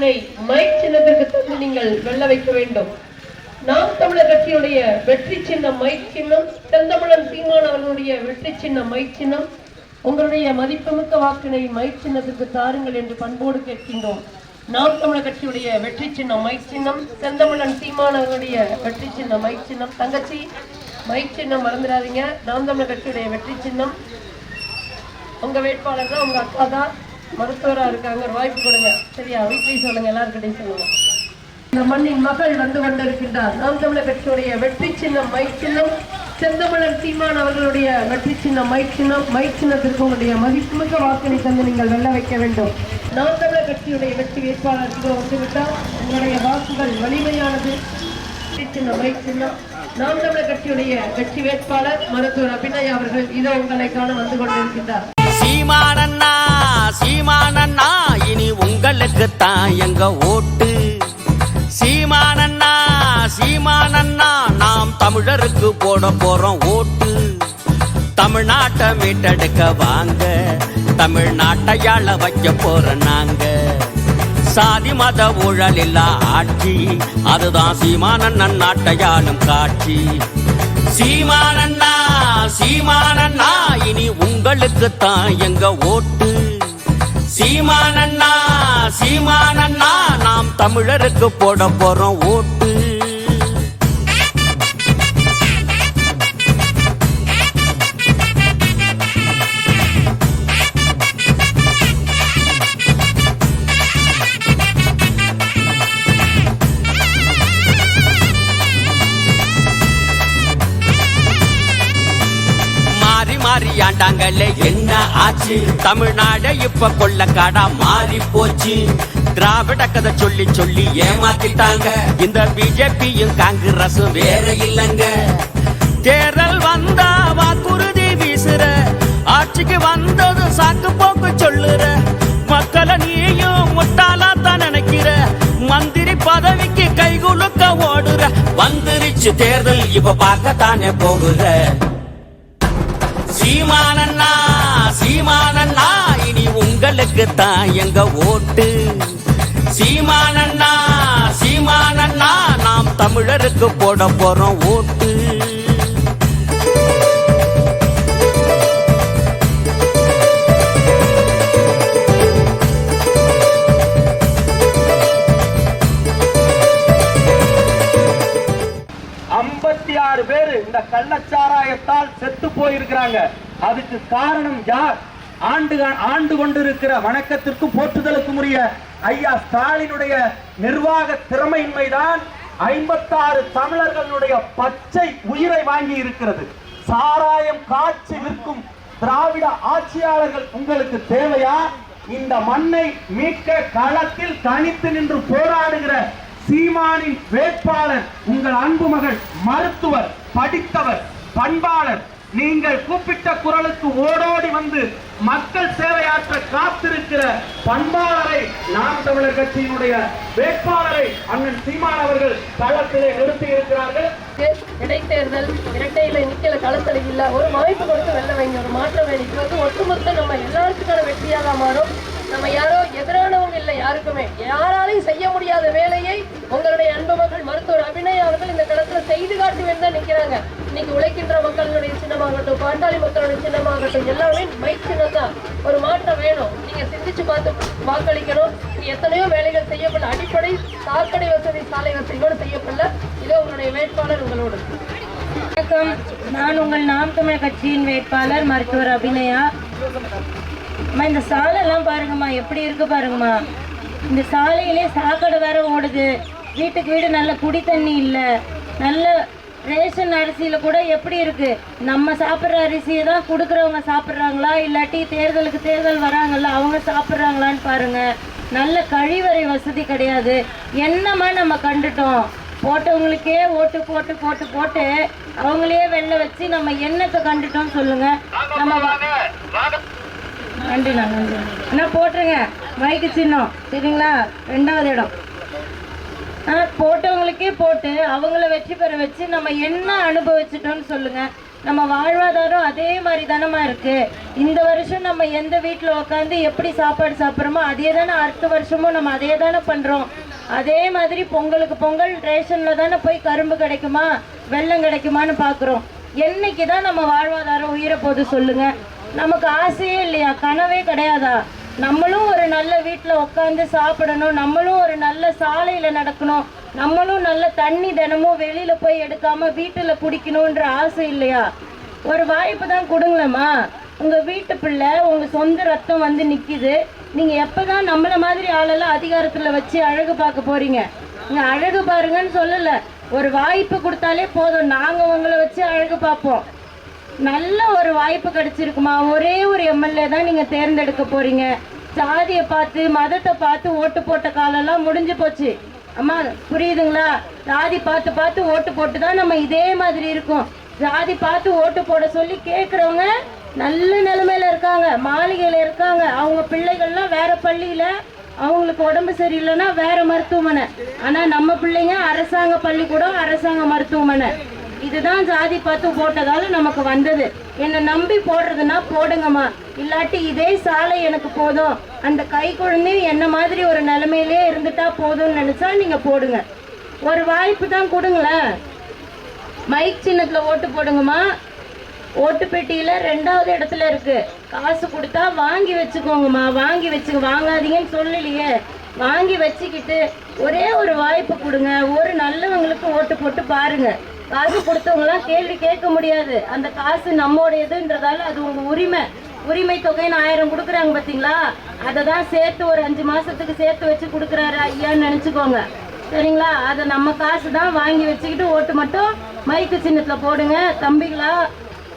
வாக்கினை மைக் சின்னத்திற்கு தந்து நீங்கள் வெல்ல வைக்க வேண்டும். நாம் தமிழர் கட்சியுடைய வெற்றி சின்னம் மைக் சின்னம், செந்தமிழன் சீமான் அவர்களுடைய வெற்றி சின்னம் மைக் சின்னம். உங்களுடைய மதிப்புமிக்க வாக்கினை மைக் சின்னத்திற்கு தாருங்கள் என்று பண்போடு கேட்கின்றோம். நாம் தமிழர் கட்சியுடைய வெற்றி சின்னம் மைக் சின்னம், செந்தமிழன் சீமான் அவர்களுடைய வெற்றி சின்னம் மைக் சின்னம். தங்கச்சி மைக் சின்னம் மறந்துடாதீங்க. நாம் தமிழர் கட்சியுடைய வெற்றி சின்னம். உங்க வேட்பாளர் தான், உங்க அக்கா தான் மருத்துவரா இருக்காங்க, ஒரு வாய்ப்பு கொடுங்க. சரியா? வீட்லயும் சொல்லுங்க, எல்லாருக்கிட்டையும் சொல்லுங்க. இந்த மண்ணின் மகள் வந்து கொண்டிருக்கின்றார். நாம் தமிழர் கட்சியுடைய வெற்றி சின்னம் மைக் சின்னம், செந்தமிழன் சீமான் அவர்களுடைய வெற்றி சின்னம் மைக் சின்னம். மைக் சின்னத்திற்கு உங்களுடைய மதிப்புமிக்க வாக்கினை தந்து நீங்கள் வெல்ல வைக்க வேண்டும். நாம் தமிழர் கட்சியுடைய வெற்றி வேட்பாளர் இதோ வந்துவிட்டார். உங்களுடைய வாக்குகள் வலிமையானது. சின்னம் மைக் சின்னம். நாம் தமிழர் கட்சியுடைய வெற்றி வேட்பாளர் மருத்துவர் அபிநயா அவர்கள் இதோ உங்களை காண வந்து கொண்டிருக்கின்றார். சீமானண்ணா சீமானண்ணா, இனி உங்களுக்கு தான் எங்க ஓட்டு. சீமானண்ணா சீமானண்ணா, நாம் தமிழருக்கு போட போறோம் ஓட்டு. தமிழ்நாட்டை மீட்டெடுக்க வாங்க, தமிழ்நாட்டையாள வைக்க போற நாங்க. சாதி மத ஊழல் இல்லா ஆட்சி, அதுதான் சீமானண்ணன் நாட்டையாளும் காட்சி. சீமானண்ணா சீமானண்ணா, இனி உங்களுக்கு தான் எங்க ஓட்டு. சீமானண்ணா சீமானண்ணா, நாம் தமிழருக்கு போட போறோம் ஓட்டு. மாறியாண்டாங்களே என்ன ஆச்சு? தமிழ்நாடு இப்ப கொள்ளக்காடா மாறி போச்சு. திராவிட கதை சொல்லி சொல்லி ஏமாத்திட்டாங்க. இந்த பிஜேபியும் காங்கிரஸும் வேற இல்லங்க. தேர்தல் வந்தா வாக்குறுதி வீசுற, ஆட்சிக்கு வந்தது சாக்கு போக்கு சொல்லுற. மக்களை நீயும் முட்டாளா தான் நினைக்கிற, மந்திரி பதவிக்கு கைகுலுக்க ஓடுற. வந்துருச்சு தேர்தல், இப்ப பார்க்கத்தானே போகுற. சீமானண்ணா சீமானண்ணா, இனி உங்களுக்கு தான் எங்க ஓட்டு. சீமானண்ணா சீமானண்ணா, நாம் தமிழருக்கு போட போறோம் ஓட்டு. பேரு இந்த கள்ளச்சாராயத்தால் செத்து போயிருக்கிறாங்க. அதுக்கு காரணம் யார்? ஆண்டு கொண்டிருக்கிற வணக்கத்திற்கு போற்றுதலுக்கு உரிய ஐயா ஸ்டாலினுடைய நிர்வாக திறமையின்மைதான் 56 தமிழர்களுடைய பச்சை உயிரை வாங்கி இருக்கிறது. சாராயம் காட்சி விற்கும் திராவிட ஆட்சியாளர்கள் உங்களுக்கு தேவையா? இந்த மண்ணை மீட்க களத்தில் தனித்து நின்று போராடுகிற சீமானின் வேட்பாளர் உங்கள் அன்பு மகள் மருத்துவர், படித்தவர், பண்பாளர். நீங்கள் கூப்பிட்ட குரலுக்கு ஓடோடி வந்து மக்கள் சேவையாற்ற காத்திருக்கிற பண்பாளரை நாம் தமிழர் கட்சியினுடைய வேட்பாளரை அண்ணன் சீமான் அவர்கள் களத்திலே நிறுத்தி இருக்கிறார்கள். இடைத்தேர்தல் இரட்டையில நிக்கல, களத்தில் இல்ல. ஒரு வாய்ப்பு கொடுத்து வெல்ல வைங்க, ஒரு மாற்றம் வேண்டிக்கு ஒட்டுமொத்த நம்ம எல்லாருக்கான வெற்றியாக மாறும். நம்ம யாரோ எதிரானவங்க இல்லை, யாருக்குமே யாராலையும் செய்ய முடியாத வேலையை உங்களுடைய அன்பு மக்கள் மருத்துவர் அபிநயா அவர்கள் இந்த களத்துல செய்து காட்டுவேன் தான் நிக்கிறாங்க. இன்னைக்கு உழைக்கின்ற மக்களுடைய சின்னமாகட்டும், பாட்டாளி மக்களுடைய சின்னமாகட்டும், எல்லாமே மைக் சின்னம் தான். ஒரு மாற்றம் வேணும். நீங்க சிந்திச்சு பார்த்து வாக்களிக்கணும். எத்தனையோ வேலைகள் செய்யப்படல, அடிப்படை சாக்கடை வசதி, சாலை வசதியோடு செய்யப்படல. இதோ உங்களுடைய வேட்பாளர் உங்களோடு. வணக்கம், நான் உங்கள் நாம் தமிழர் கட்சியின் வேட்பாளர் மருத்துவர் அபிநயா. இந்த சாலையெல்லாம் பாருங்கம்மா, எப்படி இருக்கு பாருங்கம்மா. இந்த சாலையிலே சாக்கடை வேற ஓடுது. வீட்டுக்கு வீடு நல்ல குடி தண்ணி இல்லை. நல்ல ரேஷன் அரிசியில கூட எப்படி இருக்கு? நம்ம சாப்பிட்ற அரிசியை தான் கொடுக்குறவங்க சாப்பிட்றாங்களா, இல்லாட்டி தேர்தல் வராங்கல்ல அவங்க சாப்பிட்றாங்களான்னு பாருங்க. நல்ல கழிவறை வசதி கிடையாது. என்னமா நம்ம கண்டுட்டோம்? போட்டவங்களுக்கே ஓட்டு போட்டு போட்டு போட்டு அவங்களே வெளில வச்சு நம்ம என்னத்தை கண்டுட்டோம் சொல்லுங்க. நம்ம நன்றி என்ன போட்டுருங்க மைக்கு சின்னம், சரிங்களா? 2வது இடம். போட்டவங்களுக்கே போட்டு அவங்கள வெற்றி பெற வச்சு நம்ம என்ன அனுபவிச்சிட்டோம்னு சொல்லுங்க. நம்ம வாழ்வாதாரம் அதே மாதிரி தானம்மா இருக்கு. இந்த வருஷம் நம்ம எந்த வீட்டில் உட்காந்து எப்படி சாப்பாடு சாப்பிட்றோமோ அதே தானே அடுத்த வருஷமும் நம்ம அதே தானே பண்ணுறோம். அதே மாதிரி பொங்கலுக்கு பொங்கல் ரேஷனில் தானே போய் கரும்பு கிடைக்குமா வெல்லம் கிடைக்குமான்னு பார்க்குறோம். என்னைக்கு தான் நம்ம வாழ்வாதாரம் உயிரை போது சொல்லுங்க? நமக்கு ஆசையே இல்லையா? கனவே கிடையாதா? நம்மளும் ஒரு நல்ல வீட்டில் உட்காந்து சாப்பிடணும், நம்மளும் ஒரு நல்ல சாலையில் நடக்கணும், நம்மளும் நல்ல தண்ணி தினமும் வெளியில் போய் எடுக்காமல் வீட்டில் குடிக்கணுன்ற ஆசை இல்லையா? ஒரு வாய்ப்பு தான் கொடுங்களேம்மா. உங்கள் வீட்டு பிள்ளை உங்கள் சொந்த ரத்தம் வந்து நிற்கிது. நீங்கள் எப்போ தான் நம்மளை மாதிரி ஆளெல்லாம் அதிகாரத்தில் வச்சு அழகு பார்க்க போகிறீங்க? நீங்கள் அழகு பாருங்கன்னு சொல்லலை, ஒரு வாய்ப்பு கொடுத்தாலே போதும், நாங்கள் உங்களை வச்சு அழகு பார்ப்போம். நல்ல ஒரு வாய்ப்பு கிடைச்சிருக்குமா? ஒரே ஒரு எம்எல்ஏ தான் நீங்கள் தேர்ந்தெடுக்க போகிறீங்க. ஜாதியை பார்த்து மதத்தை பார்த்து ஓட்டு போட்ட காலெல்லாம் முடிஞ்சு போச்சு. அம்மா புரியுதுங்களா? ஜாதி பார்த்து பார்த்து ஓட்டு போட்டு தான் நம்ம இதே மாதிரி இருக்கோம். ஜாதி பார்த்து ஓட்டு போட சொல்லி கேட்குறவங்க நல்ல நிலைமையில இருக்காங்க, மாளிகையில் இருக்காங்க. அவங்க பிள்ளைகள்லாம் வேற பள்ளியில், அவங்களுக்கு உடம்பு சரியில்லைன்னா வேற மருத்துவமனை. ஆனால் நம்ம பிள்ளைங்க அரசாங்க பள்ளிக்கூடம், அரசாங்க மருத்துவமனை. இதுதான் ஜாதி பார்த்து போட்டதால நமக்கு வந்தது. என்னை நம்பி போடுறதுன்னா போடுங்கம்மா, இல்லாட்டி இதே சாலை எனக்கு போதும், அந்த கை குழந்தையும் என்ன மாதிரி ஒரு நிலைமையிலே இருந்துட்டா போதும்னு நினைச்சா நீங்க போடுங்க. ஒரு வாய்ப்பு தான் கொடுங்களேன். மைக் சின்னத்துல ஓட்டு போடுங்கம்மா. ஓட்டு பெட்டியில 2வது இடத்துல இருக்கு. காசு கொடுத்தா வாங்கி வச்சுக்கோங்கம்மா. வாங்கி வச்சுக்க, வாங்காதீங்கன்னு சொல்லலையே, வாங்கி வச்சுக்கிட்டு ஒரே ஒரு வாய்ப்பு கொடுங்க. ஒரு நல்லவங்களுக்கு ஓட்டு போட்டு பாருங்க. காசு கொடுத்தவங்களாம் கேள்வி கேட்க முடியாது. அந்த காசு நம்மோடையதுன்றதால அது உங்க உரிமை. உரிமை தொகைன்னு 1000 கொடுக்குறாங்க பார்த்தீங்களா? அதை தான் சேர்த்து ஒரு 5 மாசத்துக்கு சேர்த்து வச்சு கொடுக்குறாரு ஐயான்னு நினச்சிக்கோங்க, சரிங்களா? அதை நம்ம காசு தான், வாங்கி வச்சுக்கிட்டு ஓட்டு மட்டும் மைக்கு சின்னத்தில் போடுங்க தம்பிங்களா.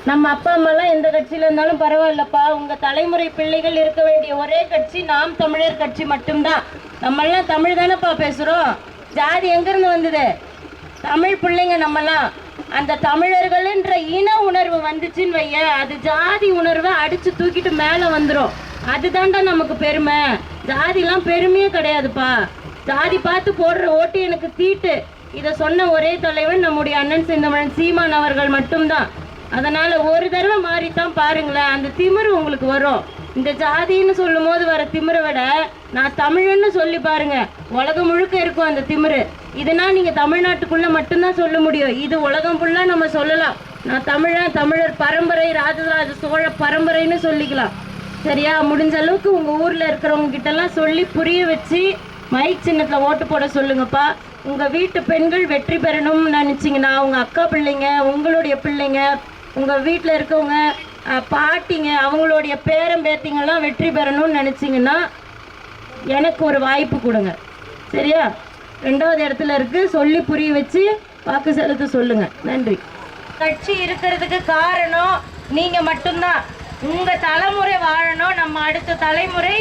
நம்ம அப்பா அம்மாலாம் எந்த கட்சியில் இருந்தாலும் பரவாயில்லப்பா, உங்கள் தலைமுறை பிள்ளைகள் இருக்க வேண்டிய ஒரே கட்சி நாம் தமிழர் கட்சி மட்டும்தான். நம்மளாம் தமிழ் தானேப்பா பேசுகிறோம். ஜாதி எங்கேருந்து வந்தது? தமிழ் பிள்ளைங்க நம்மலாம். அந்த தமிழர்கள்ன்ற இன உணர்வு வந்துச்சுன்னு வைய, அது ஜாதி உணர்வை அடிச்சு தூக்கிட்டு மேலே வந்துடும். அதுதான்டா நமக்கு பெருமை. ஜாதிலாம் பெருமையே கிடையாதுப்பா. ஜாதி பார்த்து போடுற ஓட்டு எனக்கு தீட்டு. இதை சொன்ன ஒரே தலைவன் நம்முடைய அண்ணன் செந்தமிழன் சீமான் அவர்கள் மட்டும்தான். அதனால ஒரு தடவை மாறித்தான் பாருங்களேன், அந்த திமிரு உங்களுக்கு வரும். இந்த ஜாதின்னு சொல்லும் போது வர திமிரை விட நான் தமிழன்னு சொல்லி பாருங்க, உலகம் முழுக்க இருக்கும் அந்த திமிரு. இதனா நீங்க தமிழ்நாட்டுக்குள்ள மட்டும்தான் சொல்ல முடியும். இது உலகம் ஃபுல்லா நம்ம சொல்லலாம். நான் தமிழன், தமிழர் பரம்பரை, ராஜராஜ சோழ பரம்பரைன்னு சொல்லிக்கலாம், சரியா? முடிஞ்ச அளவுக்கு உங்க ஊர்ல இருக்கிறவங்க கிட்ட எல்லாம் சொல்லி புரிய வச்சு மைக் சின்னத்துல ஓட்டு போட சொல்லுங்கப்பா. உங்க வீட்டு பெண்கள் வெற்றி பெறணும்னு நினைச்சீங்கன்னா, உங்க அக்கா பிள்ளைங்க, உங்களுடைய பிள்ளைங்க, உங்க வீட்டில் இருக்கவங்க பாட்டிங்க, அவங்களுடைய பேரம் பேத்திங்கெல்லாம் வெற்றி பெறணும்னு நினச்சிங்கன்னா எனக்கு ஒரு வாய்ப்பு கொடுங்க, சரியா? 2வது இடத்துல இருக்கு, சொல்லி புரிய வச்சு வாக்கு செலுத்த சொல்லுங்க. நன்றி. கட்சி இருக்கிறதுக்கு காரணம் நீங்க மட்டும்தான். உங்க தலைமுறை வாழணும், நம்ம அடுத்த தலைமுறை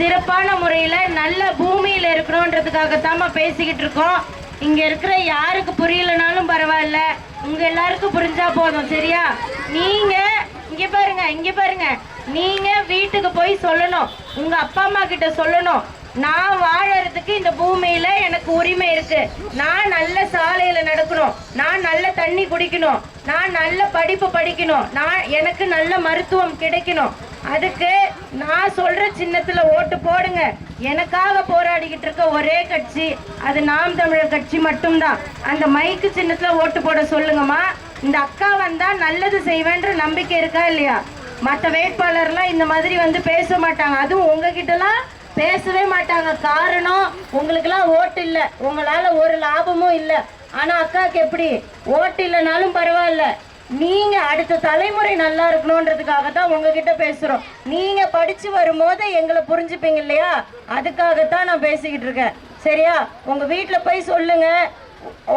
சிறப்பான முறையில் நல்ல பூமியில் இருக்கணுன்றதுக்காகத்தான் பேசிக்கிட்டு இருக்கோம். இங்க இருக்கிற யாருக்கு புரியலனாலும் பரவாயில்ல, உங்க எல்லாருக்கும் புரிஞ்சா போதும், சரியா? நீங்க இங்க பாருங்க, நீங்க வீட்டுக்கு போய் சொல்லணும், உங்க அப்பா அம்மா கிட்ட சொல்லணும், நான் வாழறதுக்கு இந்த பூமியில எனக்கு உரிமை இருக்கு, நான் நல்ல சாலையில நடக்கணும், நான் நல்ல தண்ணி குடிக்கணும், நான் நல்ல படிப்பு படிக்கணும், எனக்கு நல்ல மருத்துவம் கிடைக்கணும். அதுக்கு நான் சொல்ற சின்னத்துல ஓட்டு போடுங்க. எனக்காக போராடிக்கிட்டு இருக்க ஒரே கட்சி அது நாம் தமிழர் கட்சி மட்டும்தான். அந்த மைக்கு சின்னத்துல ஓட்டு போட சொல்லுங்கம்மா. இந்த அக்கா வந்தா நல்லது செய்வேன்ற நம்பிக்கை இருக்கா இல்லையா? மற்ற வேட்பாளர்லாம் இந்த மாதிரி வந்து பேச மாட்டாங்க, அதுவும் உங்ககிட்டலாம் பேசவே மாட்டாங்க. காரணம், உங்களுக்கெல்லாம் ஓட்டு இல்லை, உங்களால ஒரு லாபமும் இல்லை. ஆனா அக்காவுக்கு எப்படி? ஓட்டு இல்லைனாலும் பரவாயில்ல, நீங்க அடுத்த தலைமுறை நல்லா இருக்கணும்ன்றதுக்காக தான் உங்ககிட்ட பேசுறோம். நீங்க படிச்சு வரும்போது எங்களை புரிஞ்சுப்பீங்க இல்லையா? அதுக்காகத்தான் நான் பேசிக்கிட்டு இருக்கேன், சரியா? உங்க வீட்டுல போய் சொல்லுங்க,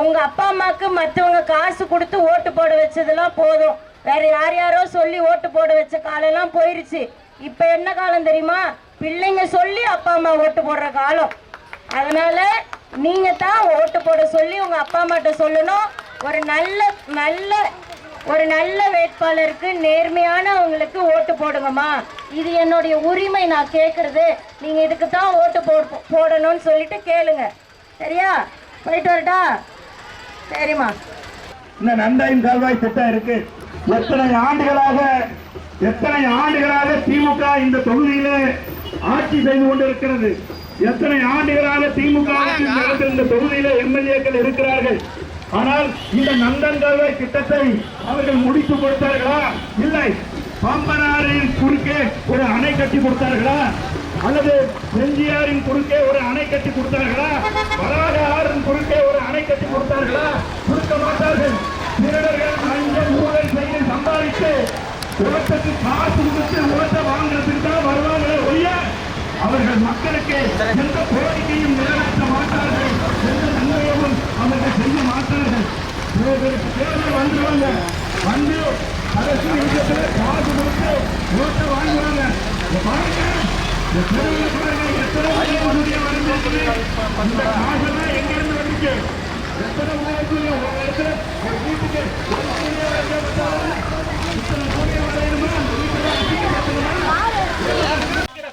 உங்க அப்பா அம்மாக்கு மற்றவங்க காசு கொடுத்து ஓட்டு போட வச்சதெல்லாம் போதும், வேற யாரோ சொல்லி ஓட்டு போட வச்ச காலெல்லாம் போயிருச்சு. இப்ப என்ன காலம் தெரியுமா? பிள்ளைங்க சொல்லி அப்பா அம்மா ஓட்டு போடுற காலம். அதனால நீங்க தான் ஓட்டு போட சொல்லி உங்க அப்பா அம்மாட்ட சொல்லணும். ஒரு நல்ல வேட்பாளருக்கு, நேர்மையானவங்களுக்கு ஓட்டு போடுங்கம்மா. இது என்னுடைய உரிமை, நான் கேட்கறது. நீங்க இதுக்கு தான் ஓட்டு போடணும்னு சொல்லிட்டு கேளுங்க, சரியா? போயிட்டு வரட்டா? சரிம்மா. இந்த நந்தாயின் கால்வாய் திட்டம் இருக்கு. எத்தனை ஆண்டுகளாக திமுக இந்த தொகுதியிலே ஆட்சி செய்து கொண்டிருக்கிறது. எத்தனை ஆண்டுகளாக திமுக இந்த தொகுதியிலே எம்எல்ஏக்கள் இருக்கிறார்கள். ஆனால் இந்த நந்தன்கால்வை திட்டத்தை அவர்கள் முடித்து கொடுத்தார்களா? இல்லை. பாம்பனாரின் குறுக்கே ஒரு அணை கட்டி கொடுத்தார்களா? அல்லது செஞ்சியாரின் குறுக்கே ஒரு அணை கட்டி கொடுத்தார்களா? வராக ஆறின் குறுக்கே ஒரு அணை கட்டி கொடுத்தார்களா? கொடுக்க மாட்டார்கள். திருடர்கள் லஞ்சம் ஊழல் செய்து சம்பாதித்து உலகத்துக்கு காசு கொடுத்து உலகத்தை வாங்குறதுக்கு தான் வருவாங்களே ஒழிய அவர்கள் மக்களுக்கு எந்த கோரிக்கையும் நிறைவேற்ற மாட்டார்கள், எந்த நன்மையும் அவர்கள் செய்ய மாட்டார்கள். தேர்தல் வந்துருவாங்க, வந்து அரசு யுத்தத்தில் காசு கொடுத்து ஓட்டை வாங்குவாங்க. பாருங்க, தெருவில் பாருங்க எத்தனை ஊழிய வருது. அந்த காசெல்லாம் எங்க இருந்து வந்துச்சு? எத்தனை ஊழிய ஒரு இடத்துல ஒரு வீட்டுக்கு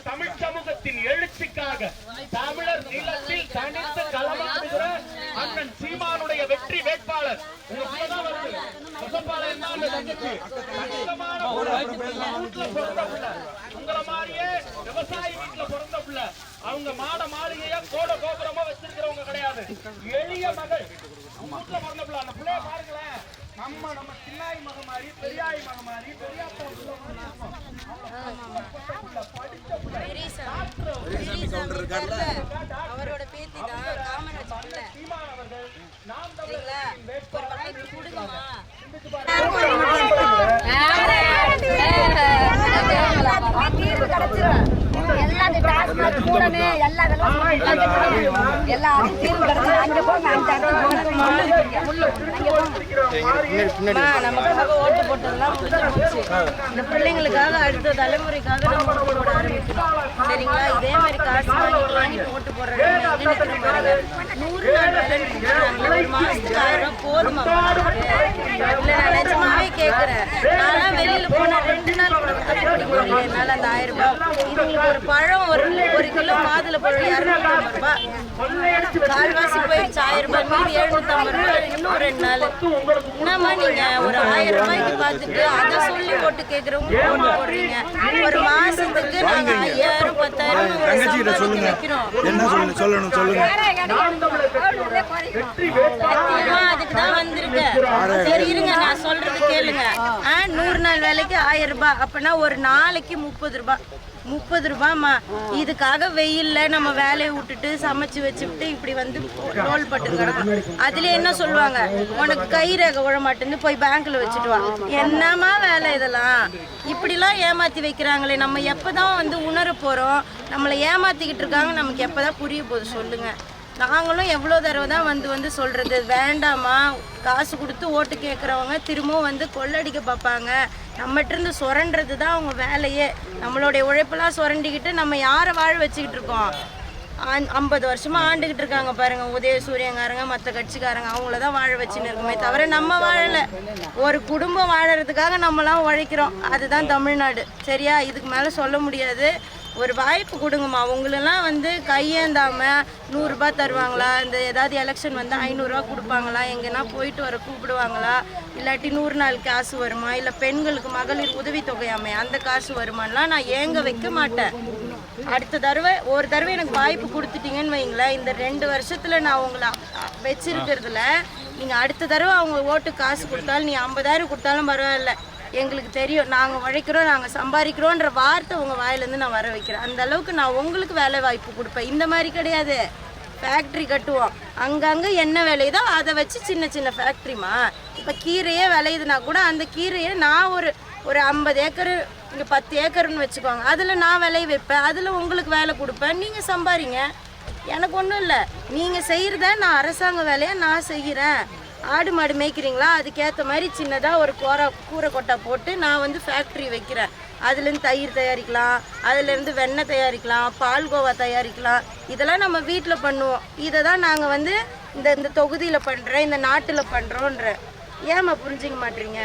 தமிழ் சமூகத்தின் எழுச்சிக்காக தமிழர் நிலத்தில் தனித்து களமாடுகிற அண்ணன் சீமானுடைய வெற்றி வேட்பாளர் உங்களை மாதிரியே விவசாயி வீட்டுல பிறந்த பிள்ளை, அவங்க மாட மாளிகையா கோட கோபுரமா வச்சிருக்கிறவங்க கிடையாது. எளிய மகள் வீட்டுல பிறந்த பிள்ளை. அந்த பிள்ளைய பாருங்களேன், நம்ம சின்னாய் மக மாதிரி, பெரியாய் மக மாதிரி, பெரியாப்பா அவரோட பேத்தி தான் காமராஜ் சீமான் அவர்கள் நாம் நமக்காக ஓட்டு போட்டதெல்லாம் இந்த பிள்ளைங்களுக்காக அடுத்த தலைமுறைக்காக நம்ம ஓட்டு போட ஆரம்பிக்கிறோம். சரிங்களா? இதே மாதிரி காசு வாங்கிட்டு ஓட்டு போடுறாங்க. 100 நாள் வேலைன்னு கொடுக்குறாங்க. ஒரு மாசத்துக்கு 1000 ரூபாய் போதுமா? இல்ல, நான் நிஜமாவே கேட்கிறேன். நான்லாம் வெளியில போனா 2 நாள் கூட கட்டுப்படி போறீங்க. என்னால அந்த 1000 ரூபாய். இதுங்களுக்கு ஒரு பழம் ஒரு கிலோ மாதுளை பழம் 250 ரூபாய். கால்வாசி போயிடுச்சு. 1000 ரூபாய் மீதி 750 ரூபாய். இன்னும் 2 நாள். என்னம்மா நீங்க ஒரு 1000 ரூபாய்க்கு பார்த்துட்டு அதை சொல்லி போட்டு கேட்கறவங்க ஓட்டு போடுறீங்க. ஒரு மாசத்துக்கு நாங்க 5000 10,000 சொல்லுங்க வைக்கிறோம். அதுக்குதான் வந்திருக்கேன். சரி இருங்க, நான் சொல்றது கேளுங்க. 100 நாள் வேலைக்கு 1000 ரூபாய். அப்பனா ஒரு நாளைக்கு 30 ரூபாய். 30 ரூபாய்மா. இதுக்காக வெயில்ல நம்ம வேலையை விட்டுட்டு சமைச்சு வச்சுட்டு இப்படி வந்து ரோல் பட்டுக்கிறோம். அதுல என்ன சொல்லுவாங்க, உனக்கு கை ரேகை விழ மாட்டேன்னு போய் பேங்க்ல வச்சுட்டு வா. என்னமா வேலை இதெல்லாம்? இப்படிலாம் ஏமாத்தி வைக்கிறாங்களே. நம்ம எப்பதான் வந்து உணர போறோம்? நம்மளை ஏமாத்திக்கிட்டு இருக்காங்க. நமக்கு எப்பதான் புரிய போகுது சொல்லுங்க? நாங்களும் எவ்வளோ தடவை தான் வந்து சொல்கிறது, வேண்டாமா காசு கொடுத்து ஓட்டு கேட்குறவங்க திரும்பவும் வந்து கொள்ளடிக்க பார்ப்பாங்க. நம்மகிட்ட சுரண்டுறது தான் அவங்க வேலையே. நம்மளுடைய உழைப்பெல்லாம் சுரண்டிக்கிட்டு நம்ம யாரை வாழ வச்சுக்கிட்டு இருக்கோம்? 50 வருஷமா ஆண்டுகிட்டு இருக்காங்க பாருங்க உதயசூரியங்காரங்க, மற்ற கட்சிக்காரங்க. அவங்கள தான் வாழ வச்சுன்னு இருக்குமே தவிர நம்ம வாழலை. ஒரு குடும்பம் வாழறதுக்காக நம்மளாம் உழைக்கிறோம். அதுதான் தமிழ்நாடு. சரியா? இதுக்கு மேலே சொல்ல முடியாது. ஒரு வாய்ப்பு கொடுங்கம்மா. உங்களெல்லாம் வந்து கையேந்தாம 100 ரூபாய் தருவாங்களா? இந்த ஏதாவது எலெக்ஷன் வந்து 500 ரூபா கொடுப்பாங்களா? எங்கன்னா போயிட்டு வர கூப்பிடுவாங்களா? இல்லாட்டி 100 நாள் காசு வருமா? இல்லை பெண்களுக்கு மகளிர் உதவித்தொகையாமே அந்த காசு வருமானலாம் நான் ஏங்க வைக்க மாட்டேன். அடுத்த தடவை ஒரு தடவை எனக்கு வாய்ப்பு கொடுத்துட்டீங்கன்னு வைங்களேன், இந்த 2 வருஷத்துல நான் உங்களை வச்சிருக்கிறதுல நீங்கள் அடுத்த தடவை அவங்க ஓட்டு காசு கொடுத்தாலும், நீ 50,000 கொடுத்தாலும் பரவாயில்ல, எங்களுக்கு தெரியும் நாங்கள் உழைக்கிறோம், நாங்கள் சம்பாதிக்கிறோன்ற வார்த்தை உங்கள் வாயிலேருந்து நான் வர வைக்கிறேன். அந்த அளவுக்கு நான் உங்களுக்கு வேலை வாய்ப்பு கொடுப்பேன். இந்த மாதிரி கிடையாது. ஃபேக்ட்ரி கட்டுவோம், அங்கங்கே என்ன விளையுதோ அதை வச்சு சின்ன சின்ன ஃபேக்ட்ரிமா. இப்போ கீரையே விளையுதுன்னா கூட அந்த கீரையை நான் ஒரு 50 ஏக்கர், இங்கே 10 ஏக்கர்னு வச்சுக்கோங்க, அதில் நான் விளைய வைப்பேன், அதில் உங்களுக்கு வேலை கொடுப்பேன், நீங்கள் சம்பாதிங்க. எனக்கு ஒன்றும் இல்லை. நீங்கள் செய்கிறத நான் அரசாங்க வேலையை நான் செய்கிறேன். ஆடு மாடு மேய்க்கிறீங்களா? அதுக்கேற்ற மாதிரி சின்னதாக ஒரு கூரை கொட்டை போட்டு நான் வந்து ஃபேக்ட்ரி வைக்கிறேன். அதுலேருந்து தயிர் தயாரிக்கலாம், அதுலேருந்து வெண்ணெய் தயாரிக்கலாம், பால்கோவா தயாரிக்கலாம். இதெல்லாம் நம்ம வீட்டில் பண்ணுவோம். இதை தான் நாங்கள் வந்து இந்த தொகுதியில் பண்ணுறேன், இந்த நாட்டில் பண்ணுறோன்ற. ஏமா புரிஞ்சிக்க மாட்டீங்க?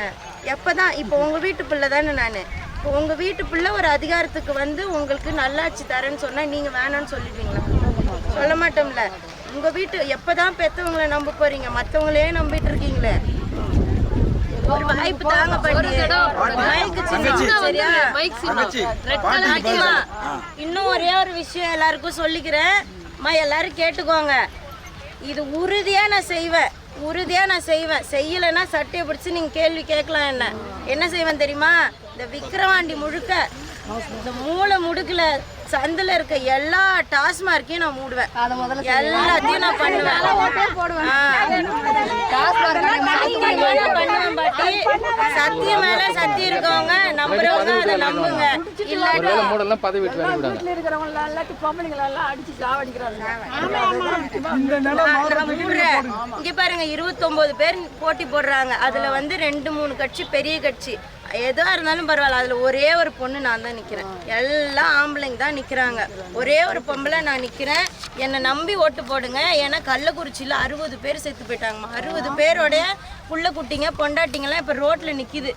எப்போ தான் இப்போ உங்கள் வீட்டு பிள்ளை தானே நான். இப்போ உங்கள் வீட்டு பிள்ளை ஒரு அதிகாரத்துக்கு வந்து உங்களுக்கு நல்லாட்சி தரேன்னு சொன்னால் நீங்கள் வேணான்னு சொல்லிடுவீங்களா? சொல்ல மாட்டோம்ல. உங்கள் வீட்டு எப்போ தான் பெற்றவங்களை நம்ப போகிறீங்க? மற்றவங்களே நம்பிட்டு இருக்கீங்களே. ஒரு வாய்ப்பு தாங்க மைக்கு சரியா. இன்னும் ஒரே ஒரு விஷயம் எல்லாருக்கும் சொல்லிக்கிறேன், எல்லாரும் கேட்டுக்கோங்க. இது உறுதியா நான் செய்வேன். செய்யலைன்னா சட்டையை பிடிச்சி நீங்க கேள்வி கேட்கலாம். என்ன செய்வேன் தெரியுமா? இந்த விக்கிரவாண்டி முழுக்க இந்த மூளை முடுக்குல சந்தில இருக்க எல்லா டாஸ்மார்க்கையும் நான் மூடுவேன். எல்லாத்தையும் நான் பண்ணுவேன் பாட்டி. சத்தியம் மேல சத்தியம் இருக்கவங்க நம்புறவங்க அதை நம்புங்க. இங்க பாருங்க 29 பேர் போட்டி போடுறாங்க. அதுல வந்து 2-3 கட்சி பெரிய கட்சி. எதா இருந்தாலும் பரவாயில்ல, அதுல ஒரே ஒரு பொண்ணு நான் தான் நிக்கிறேன். எல்லாம் ஆம்பளைங்க தான் நிக்கிறாங்க. ஒரே ஒரு பொம்பளை நான் நிக்கிறேன். என்னை நம்பி ஓட்டு போடுங்க. ஏன்னா கள்ளக்குறிச்சியில 60 பேர் செத்து போயிட்டாங்கம்மா. 60 பேரோடைய புள்ள குட்டிங்க பொண்டாட்டிங்கெல்லாம் இப்ப ரோட்ல நிக்குது.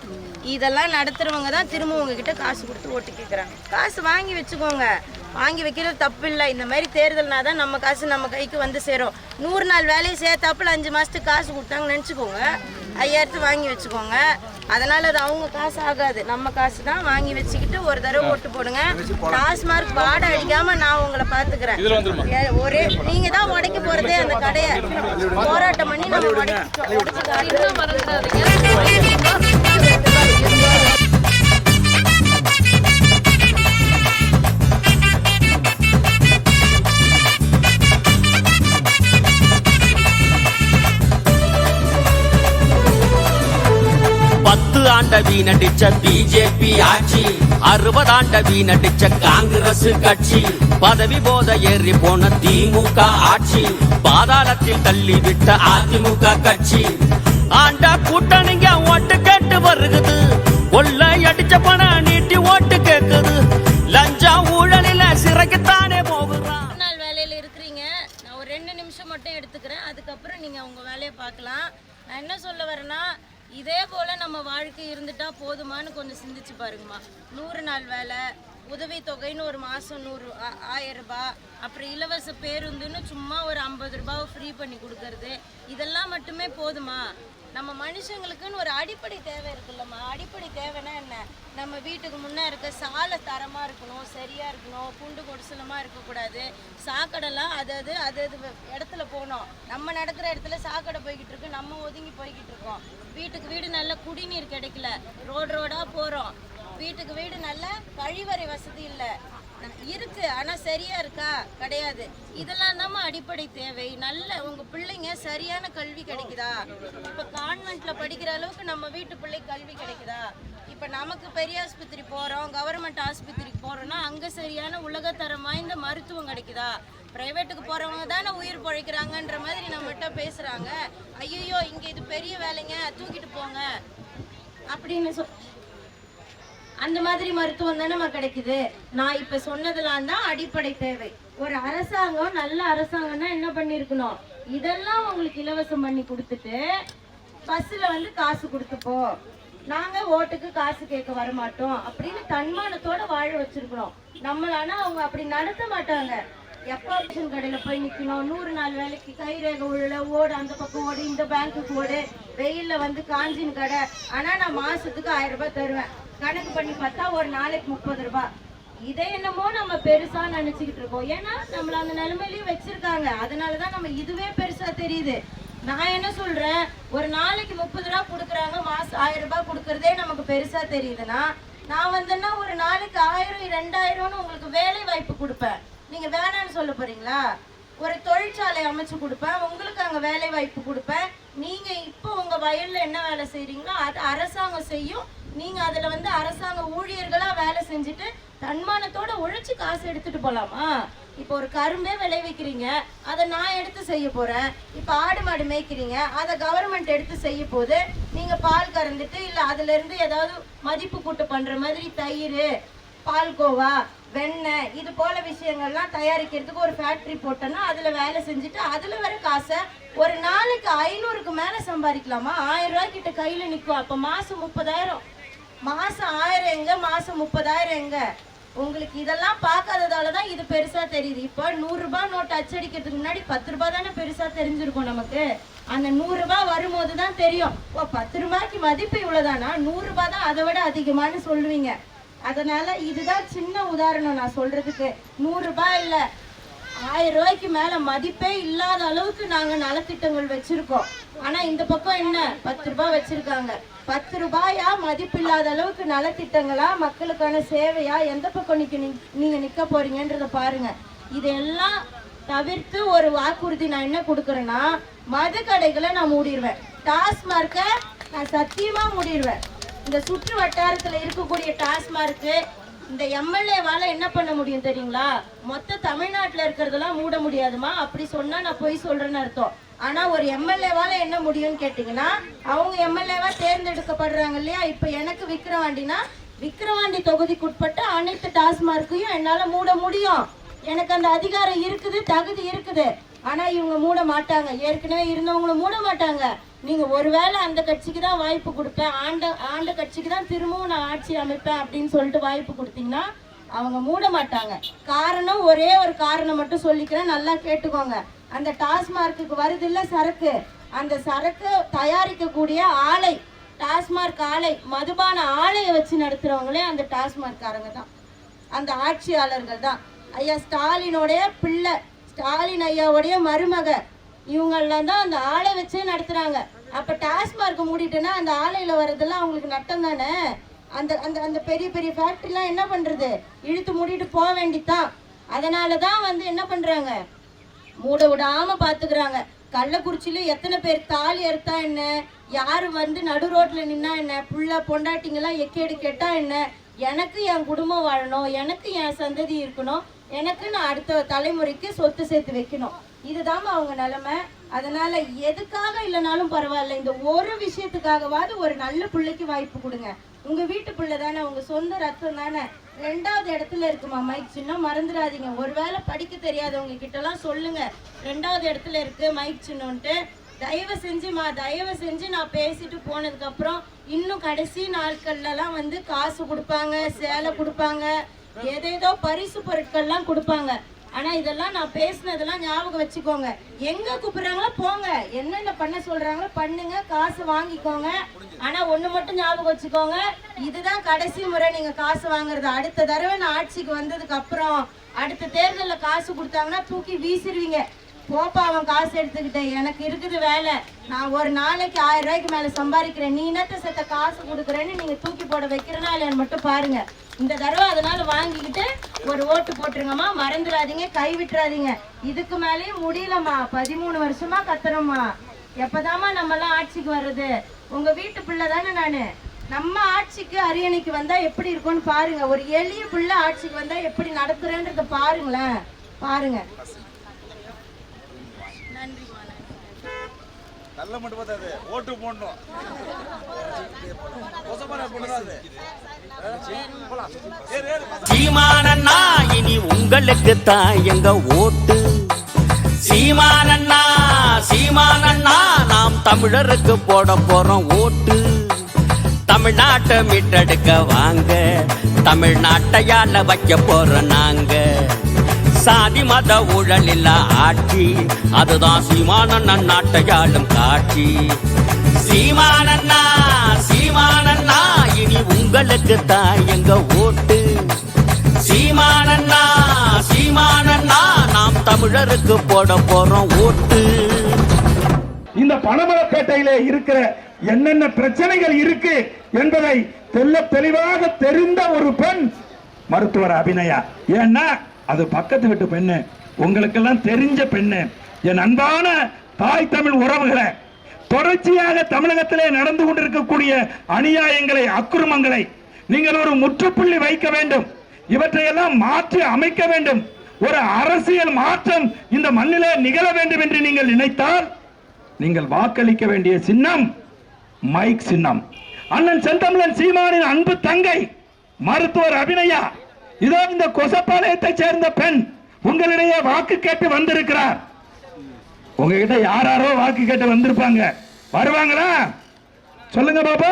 இதெல்லாம் நடத்துறவங்க தான் திரும்ப உங்ககிட்ட காசு கொடுத்து ஓட்டு கேட்குறாங்க. காசு வாங்கி வச்சுக்கோங்க, வாங்கி வைக்கிறது தப்பு இல்லை. இந்த மாதிரி தேர்தல்னா தான் நம்ம காசு நம்ம கைக்கு வந்து சேரும். 100 நாள் வேலையை சேர்த்தாப்புல 5 மாதத்துக்கு காசு கொடுத்தாங்கன்னு நினச்சிக்கோங்க. 5000 வாங்கி வச்சுக்கோங்க. அதனால அது அவங்க காசு ஆகாது, நம்ம காசு தான். வாங்கி வச்சுக்கிட்டு ஒரு தடவை ஓட்டு போடுங்க. டாஸ்மார்க் வாடை அடிக்காம நான் உங்களை பாத்துக்கிறேன். ஒரே நீங்க தான் உடைக்க போறதே அந்த கடையை. போராட்டம் பண்ணி நம்ம உடைச்சு மறந்துடாதீங்க. 10 ஆண்ட வீணடிச்ச பிஜேபி ஆட்சி, 60 ஆண்ட வீணடிச்ச காங்கிரஸ் கட்சி, பதவி போத ஏறி போன திமுக ஆட்சி, பாதாளத்தில் தள்ளி விட்ட அதிமுக கட்சி, ஆண்ட கூட்டணிங்க ஓட்டு கேட்டு வருகுது, கொள்ளை அடிச்ச பணம் நீட்டி ஓட்டு கேக்குது, லஞ்சா ஊழலில சிறைக்குத்தானே போகுறான். நாள் வேலையில இருக்கிறீங்க, நான் ஒரு 2 நிமிஷம் மட்டும் எடுத்துக்கிறேன். அதுக்கப்புறம் நீங்க உங்க வேலையை பார்க்கலாம். நான் என்ன சொல்ல வரேன்னா, இதே போல நம்ம வாழ்க்கை இருந்துட்டா போதுமானு கொஞ்சம் சிந்திச்சு பாருங்கம்மா. 100 நாள் வேலை, உதவி தொகைன்னு ஒரு மாதம் 1000 ரூபாய், அப்புறம் இலவச பேருந்துன்னு சும்மா ஒரு 50 ரூபாவை ஃப்ரீ பண்ணி கொடுக்கறது, இதெல்லாம் மட்டுமே போதுமா? நம்ம மனுஷங்களுக்குன்னு ஒரு அடிப்படை தேவை இருக்குல்லம்மா. அடிப்படை தேவைன்னா என்ன? நம்ம வீட்டுக்கு முன்னே இருக்க சாலை தரமாக இருக்கணும், சரியாக இருக்கணும், குண்டு கொடிசலமாக இருக்கக்கூடாது. சாக்கடைலாம் அது இடத்துல போகணும். நம்ம நடக்கிற இடத்துல சாக்கடை போய்கிட்டு இருக்கு, நம்ம ஒதுங்கி போய்கிட்டு இருக்கோம். வீட்டுக்கு வீடு நல்ல குடிநீர் கிடைக்கல, ரோடாக போகிறோம். வீட்டுக்கு வீடு நல்ல கழிவறை வசதி இல்லை, இருக்கு ஆனால் சரியா இருக்கா? கிடையாது. இதெல்லாம் தான் அடிப்படை தேவை. நல்ல உங்க பிள்ளைங்க சரியான கல்வி கிடைக்குதா? இப்ப கான்வென்ட்ல படிக்கிற அளவுக்கு நம்ம வீட்டு பிள்ளைக்கு கல்வி கிடைக்குதா? இப்ப நமக்கு பெரிய ஆஸ்பத்திரி போறோம், கவர்மெண்ட் ஆஸ்பத்திரிக்கு போறோம்னா அங்க சரியான உலகத்தரம் வாய்ந்த மருத்துவம் கிடைக்குதா? பிரைவேட்டுக்கு போறவங்க தானே உயிர் பொழைக்கிறாங்கன்ற மாதிரி நம்மகிட்ட பேசுறாங்க. ஐயோ இங்க இது பெரிய வேலைங்க, தூக்கிட்டு போங்க அப்படின்னு அந்த மாதிரி மருத்துவம் தானே நம்ம கிடைக்குது. நான் இப்ப சொன்னதெல்லாம் தான் அடிப்படை தேவை. ஒரு அரசாங்கம், நல்ல அரசாங்கம்னா என்ன பண்ணிருக்கணும்? இதெல்லாம் உங்களுக்கு இலவசம் பண்ணி கொடுத்துட்டு பஸ்ல வந்து காசு கொடுத்துப்போ, நாங்க ஓட்டுக்கு காசு கேட்க வரமாட்டோம் அப்படின்னு தன்மானத்தோட வாழ வச்சிருக்கணும். நம்மளானா அவங்க அப்படி நடத்த மாட்டாங்க. எப்போ கடையில போய் நிக்கணும், 100 நாள் வேலைக்கு கைரேகை உள்ள ஓடு, அந்த பக்கம் ஓடு, இந்த பேங்க்குக்கு ஓடு, வெயில்ல வந்து காஞ்சின் கடை, ஆனா நான் மாசத்துக்கு 1000 ரூபாய் தருவேன். கணக்கு பண்ணி பார்த்தா ஒரு நாளைக்கு 30 ரூபாய். இதை என்னமோ நம்ம பெருசா நினைச்சுக்கிட்டு இருக்கோம். ஏன்னா நம்மள அந்த நிலைமையிலயும் வச்சிருக்காங்க. அதனாலதான் நம்ம இதுவே பெருசா தெரியுது. நான் என்ன சொல்றேன், ஒரு நாளைக்கு 30 ரூபாய் கொடுக்குறாங்க, மாசம் 1000 ரூபாய் கொடுக்கறதே நமக்கு பெருசா தெரியுதுன்னா, நான் வந்தேன்னா ஒரு நாளைக்கு 1000 2000ன்னு உங்களுக்கு வேலை வாய்ப்பு கொடுப்பேன். நீங்க வேணான்னு சொல்ல போறீங்களா? ஒரு தொழிற்சாலை அமைச்சு கொடுப்பேன், உங்களுக்கு அங்க வேலை வாய்ப்பு கொடுப்பேன். நீங்க இப்போ உங்க வயல்ல என்ன வேலை செய்றீங்களோ அது அரசாங்கம் செய்யும். நீங்க அதுல வந்து அரசாங்க ஊழியர்களா வேலை செஞ்சுட்டு தன்மானத்தோட உழைச்சு காசு எடுத்துட்டு போலாமா? இப்போ ஒரு கரும்பே விளைவிக்கிறீங்க, அதை நான் எடுத்து செய்ய போறேன். இப்போ ஆடு மாடு மேய்க்கிறீங்க, அதை கவர்மெண்ட் எடுத்து செய்ய போது, நீங்க பால் கறந்துட்டு இல்ல அதுல இருந்து ஏதாவது மதிப்பு கூட்டு பண்ற மாதிரி தயிர், பால்கோவா, வெண்ணெய், இது போல விஷயங்கள்லாம் தயாரிக்கிறதுக்கு ஒரு ஃபேக்டரி போட்டோன்னா அதுல வேலை செஞ்சுட்டு அதுல வர காசை ஒரு நாளைக்கு 500க்கு மேல சம்பாதிக்கலாமா? 1000 ரூபாய் கிட்ட கையில நிற்கும். அப்ப மாசம் 30,000. மாசம் 1000 எங்க, மாசம் 30,000 எங்க? உங்களுக்கு இதெல்லாம் பார்க்காததால தான் இது பெருசா தெரியுது. இப்போ 100 ரூபாய் நோட்டு அச்சடிக்கிறதுக்கு முன்னாடி 10 ரூபாய் தானே பெருசா தெரிஞ்சிருக்கும் நமக்கு. அந்த 100 ரூபாய் வரும்போது தான் தெரியும், ஓ 10 ரூபாய்க்கு மதிப்பு இவ்வளவுதானா, 100 ரூபாய் தான் அதை விட அதிகமானு சொல்லுவீங்க. அதனால இதுதான் சின்ன உதாரணம் நான் சொல்றதுக்கு. 100 ரூபாய் இல்ல, 1000 ரூபாய்க்கு மேல மதிப்பே இல்லாத அளவுக்கு நாங்க நலத்திட்டங்கள் வச்சிருக்கோம். ஆனா இந்த பக்கம் என்ன 10 ரூபாய் வச்சிருக்காங்க. 10 ரூபாயா மதிப்பு இல்லாத அளவுக்கு நலத்திட்டங்களா, மக்களுக்கான சேவையா, எந்த பக்கம் நீங்க நிக்க போறீங்கன்றத பாருங்க. இதெல்லாம் தவிர்த்து ஒரு வாக்குறுதி நான் என்ன கொடுக்கறேன்னா, மது கடைகளை நான் மூடிடுவேன், டாஸ்மார்க்க நான் சத்தியமா மூடிடுவேன். இந்த சுற்று வட்டாரத்துல இருக்கக்கூடிய டாஸ்மார்க்கு இந்த எம்எல்ஏவால என்ன பண்ண முடியும் தெரியுங்களா? மொத்த தமிழ்நாட்டுல இருக்கிறதெல்லாம் மூட முடியாதுமா. அப்படி சொன்னா நான் போய் சொல்றேன்னு அர்த்தம். ஆனா ஒரு எம்எல்ஏவால என்ன முடியும்னு கேட்டீங்கன்னா, அவங்க எம்எல்ஏவா தேர்ந்தெடுக்கப்படுறாங்க இல்லையா? இப்ப எனக்கு விக்கிரவாண்டினா விக்கிரவாண்டி தொகுதிக்குட்பட்ட அனைத்து டாஸ்மார்க்கையும் என்னால மூட முடியும். எனக்கு அந்த அதிகாரம் இருக்குது, தகுதி இருக்குது. ஆனா இவங்க மூட மாட்டாங்க, ஏற்கனவே இருந்தவங்களும் மூட மாட்டாங்க. நீங்க ஒருவேளை அந்த கட்சிக்கு தான் வாய்ப்பு கொடுப்பேன், ஆண்ட கட்சிக்கு தான் திரும்பவும் நான் ஆட்சி அமைப்பேன் அப்படின்னு சொல்லிட்டு வாய்ப்பு கொடுத்தீங்கன்னா அவங்க மூட மாட்டாங்க. காரணம் ஒரே ஒரு காரணம் மட்டும் சொல்லிக்கிறேன், நல்லா கேட்டுக்கோங்க. அந்த டாஸ்மார்க்கு வருது இல்ல சரக்கு, அந்த சரக்கு தயாரிக்கக்கூடிய ஆலை, டாஸ்மார்க் ஆலை, மதுபான ஆலையை வச்சு நடத்துறவங்களே அந்த டாஸ்மார்க்காரங்க தான், அந்த ஆட்சியாளர்கள் தான். ஐயா ஸ்டாலினோடைய பிள்ளை, ஸ்டாலின் ஐயாவுடைய மருமக, இவங்கெல்லாம் தான் அந்த ஆலை வச்சே நடத்துறாங்க. அப்ப டாஸ்மார்க் மூடிட்டுன்னா அந்த ஆலையில வர்றதெல்லாம் அவங்களுக்கு நட்டம் தானே. அந்த அந்த அந்த பெரிய பெரிய ஃபேக்டரிலாம் என்ன பண்றது, இழுத்து மூடிட்டு போக வேண்டித்தான். அதனாலதான் என்ன பண்றாங்க, மூட விடாம பாத்துக்கிறாங்க. கள்ளக்குறிச்சியில எத்தனை பேர் தாலி அறுத்தா என்ன, யாரு நடு ரோட்ல நின்னா என்ன, புள்ள பொண்டாட்டிங்கெல்லாம் எக்கேடு கேட்டா என்ன, எனக்கு என் குடும்பம் வாழணும், எனக்கு என் சந்ததி இருக்கணும், எனக்கு நான் அடுத்த தலைமுறைக்கு சொத்து சேர்த்து வைக்கணும், இதுதான் அவங்க நிலைமை. அதனால எதுக்காக இல்லைனாலும் பரவாயில்ல, இந்த ஒரு விஷயத்துக்காகவாது ஒரு நல்ல பிள்ளைக்கு வாய்ப்பு கொடுங்க. உங்க வீட்டு பிள்ளை தானே, உங்க சொந்த ரத்தம் தானே. 2வது இடத்துல இருக்குமா மைக் சின்னம், மறந்துடாதீங்க. ஒருவேளை படிக்க தெரியாதவங்க கிட்ட எல்லாம் சொல்லுங்க 2வது இடத்துல இருக்கு மைக் சின்னம்ட்டு. தயவு செஞ்சு நான் பேசிட்டு போனதுக்கு அப்புறம் இன்னும் கடைசி நாட்கள்லாம் காசு கொடுப்பாங்க, சேலை கொடுப்பாங்க, ஏதேதோ பரிசு பொருட்கள்லாம் கொடுப்பாங்க. ஆனா இதெல்லாம் நான் பேசினதெல்லாம் ஞாபகம் வச்சுக்கோங்க. எங்க கூப்பிடுறாங்களோ போங்க, என்னென்ன பண்ண சொல்றாங்களோ பண்ணுங்க, காசு வாங்கிக்கோங்க. ஆனா ஒண்ணு மட்டும் ஞாபகம் வச்சுக்கோங்க, இதுதான் கடைசி முறை நீங்க காசு வாங்குறது. அடுத்த தடவை நான் ஆட்சிக்கு வந்ததுக்கு அப்புறம் அடுத்த தேர்தலில் காசு கொடுத்தாங்கன்னா தூக்கி வீசிடுவீங்க. போப்பா அவன் காசு எடுத்துக்கிட்டேன், எனக்கு இருக்குது வேலை, நான் ஒரு நாளைக்கு 1000 ரூபாய்க்கு மேல சம்பாதிக்கிறேன், நீ என்னத்த செத்த காசு கொடுக்குறேன்னு நீங்க தூக்கி போட வைக்கிறனா இல்லைன்னு மட்டும் பாருங்க. இந்த தடவை அதனால வாங்கிக்கிட்டு ஒரு ஓட்டு போட்டுருங்கம்மா, மறந்துடாதீங்க, கை விட்டுறாதீங்க. இதுக்கு மேலேயும் முடியலம்மா, 13 வருஷமா கத்துறோம்மா, எப்பதாம்மா நம்ம எல்லாம் ஆட்சிக்கு வர்றது? உங்க வீட்டு பிள்ளை தானே நானு. நம்ம ஆட்சிக்கு அரியணைக்கு வந்தா எப்படி இருக்கும்னு பாருங்க, ஒரு எளிய பிள்ளை ஆட்சிக்கு வந்தா எப்படி நடத்துறேன்றத பாருங்களேன், பாருங்க. நல்ல மட்டும் பார்த்தாது ஓட்டு போடணும். சீமானண்ணா இனி உங்களுக்கு தான் எங்க ஓட்டு. சீமானண்ணா நாம் தமிழருக்கு போட போறோம் ஓட்டு. தமிழ்நாட்டை மீட்டெடுக்க வாங்க, தமிழ்நாட்டையால வைக்க போறோம் நாங்க. சாதி மத ஊழல் இல்ல ஆட்சி, அதுதான் சீமானண்ணா நாட்டையாளும் காட்சி. சீமானண்ணா இனி உங்களுக்கு தான் எங்க ஓட்டு. சீமானண்ணா நாம் தமிழருக்கு போட போறோம் ஓட்டு. இந்த பனமரப்பேட்டையிலே இருக்கிற என்னென்ன பிரச்சனைகள் இருக்கு என்பதை தெளிவாக தெரிந்த ஒரு பெண் மருத்துவர் அபிநயா. ஏன்னா அது பக்கத்து வீட்டு பெண்ணு, உங்களுக்கெல்லாம் தெரிஞ்ச பெண்ணு. என் அன்பான தாய் தமிழ் உறவுகளை, தொடர்ச்சியாக தமிழகத்திலே நடந்து கொண்டிருக்கக்கூடிய அநியாயங்களை, அக்கிரமங்களை நீங்கள் ஒரு முற்றுப்புள்ளி வைக்க வேண்டும். இவற்றையெல்லாம் மாற்றி அமைக்க வேண்டும். ஒரு அரசியல் மாற்றம் இந்த மண்ணிலே நிகழ வேண்டும் என்று நீங்கள் நினைத்தால் நீங்கள் வாக்களிக்க வேண்டிய சின்னம் மைக் சின்னம். அண்ணன் செந்தமிழன் சீமானின் அன்பு தங்கை மருத்துவர் அபிநயா, இதோ இந்த கொசப்பாளையத்தை சேர்ந்த பெண் உங்களிடையே வாக்கு கேட்டு வந்திருக்கிறார். உங்ககிட்ட யாரோ வாக்கு கேட்டு வந்திருப்பாங்க, வருவாங்களா சொல்லுங்க பாப்பா.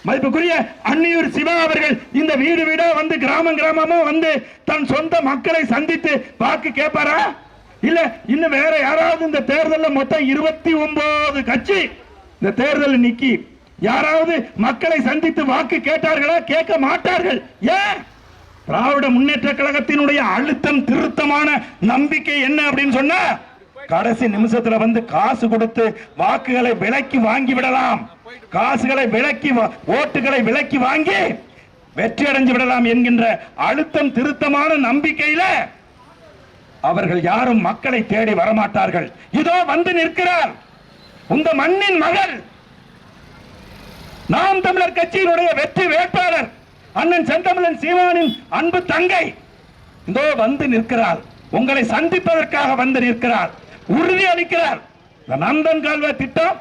மதிப்புக்குரிய அன்னியூர் சிவா அவர்கள் இந்த வீடு வீடா வந்து கிராமமா வந்து தன் சொந்த மக்களை சந்தித்து வாக்கு கேட்பாரா? இல்ல இன்னும் வேற யாராவது இந்த தேர்தலில் மொத்தம் 29 கட்சி இந்த தேர்தலில் நிக்கி யாராவது மக்களை சந்தித்து வாக்கு கேட்டார்களா? கேட்க மாட்டார்கள். ஏன்? திராவிட முன்னேற்ற கழகத்தினுடைய அழுத்தம் திருத்தமான நம்பிக்கை என்ன அப்படின்னு சொன்னா, கடைசி நிமிஷத்துல வந்து காசு கொடுத்து வாக்குகளை விலைக்கு வாங்கி விடலாம், காசுகளை விலைக்கு ஓட்டுகளை விலைக்கு வாங்கி வெற்றி அடைஞ்சு விடலாம் என்கின்ற அழுத்தம் திருத்தமான நம்பிக்கையில அவர்கள் யாரும் மக்களை தேடி வரமாட்டார்கள். இதோ வந்து நிற்கிறார் இந்த மண்ணின் மகள், நாம் தமிழர் கட்சியினுடைய வெற்றி வேட்பாளர் அண்ணன் செந்தமிழன் சீமானின் அன்பு தங்கை இதோ வந்து நிற்கிறார். உங்களை சந்திப்பதற்காக வந்து நிற்கிறார், உறுதி அளிக்கிறார். நந்தன் கால்வாய் திட்டம்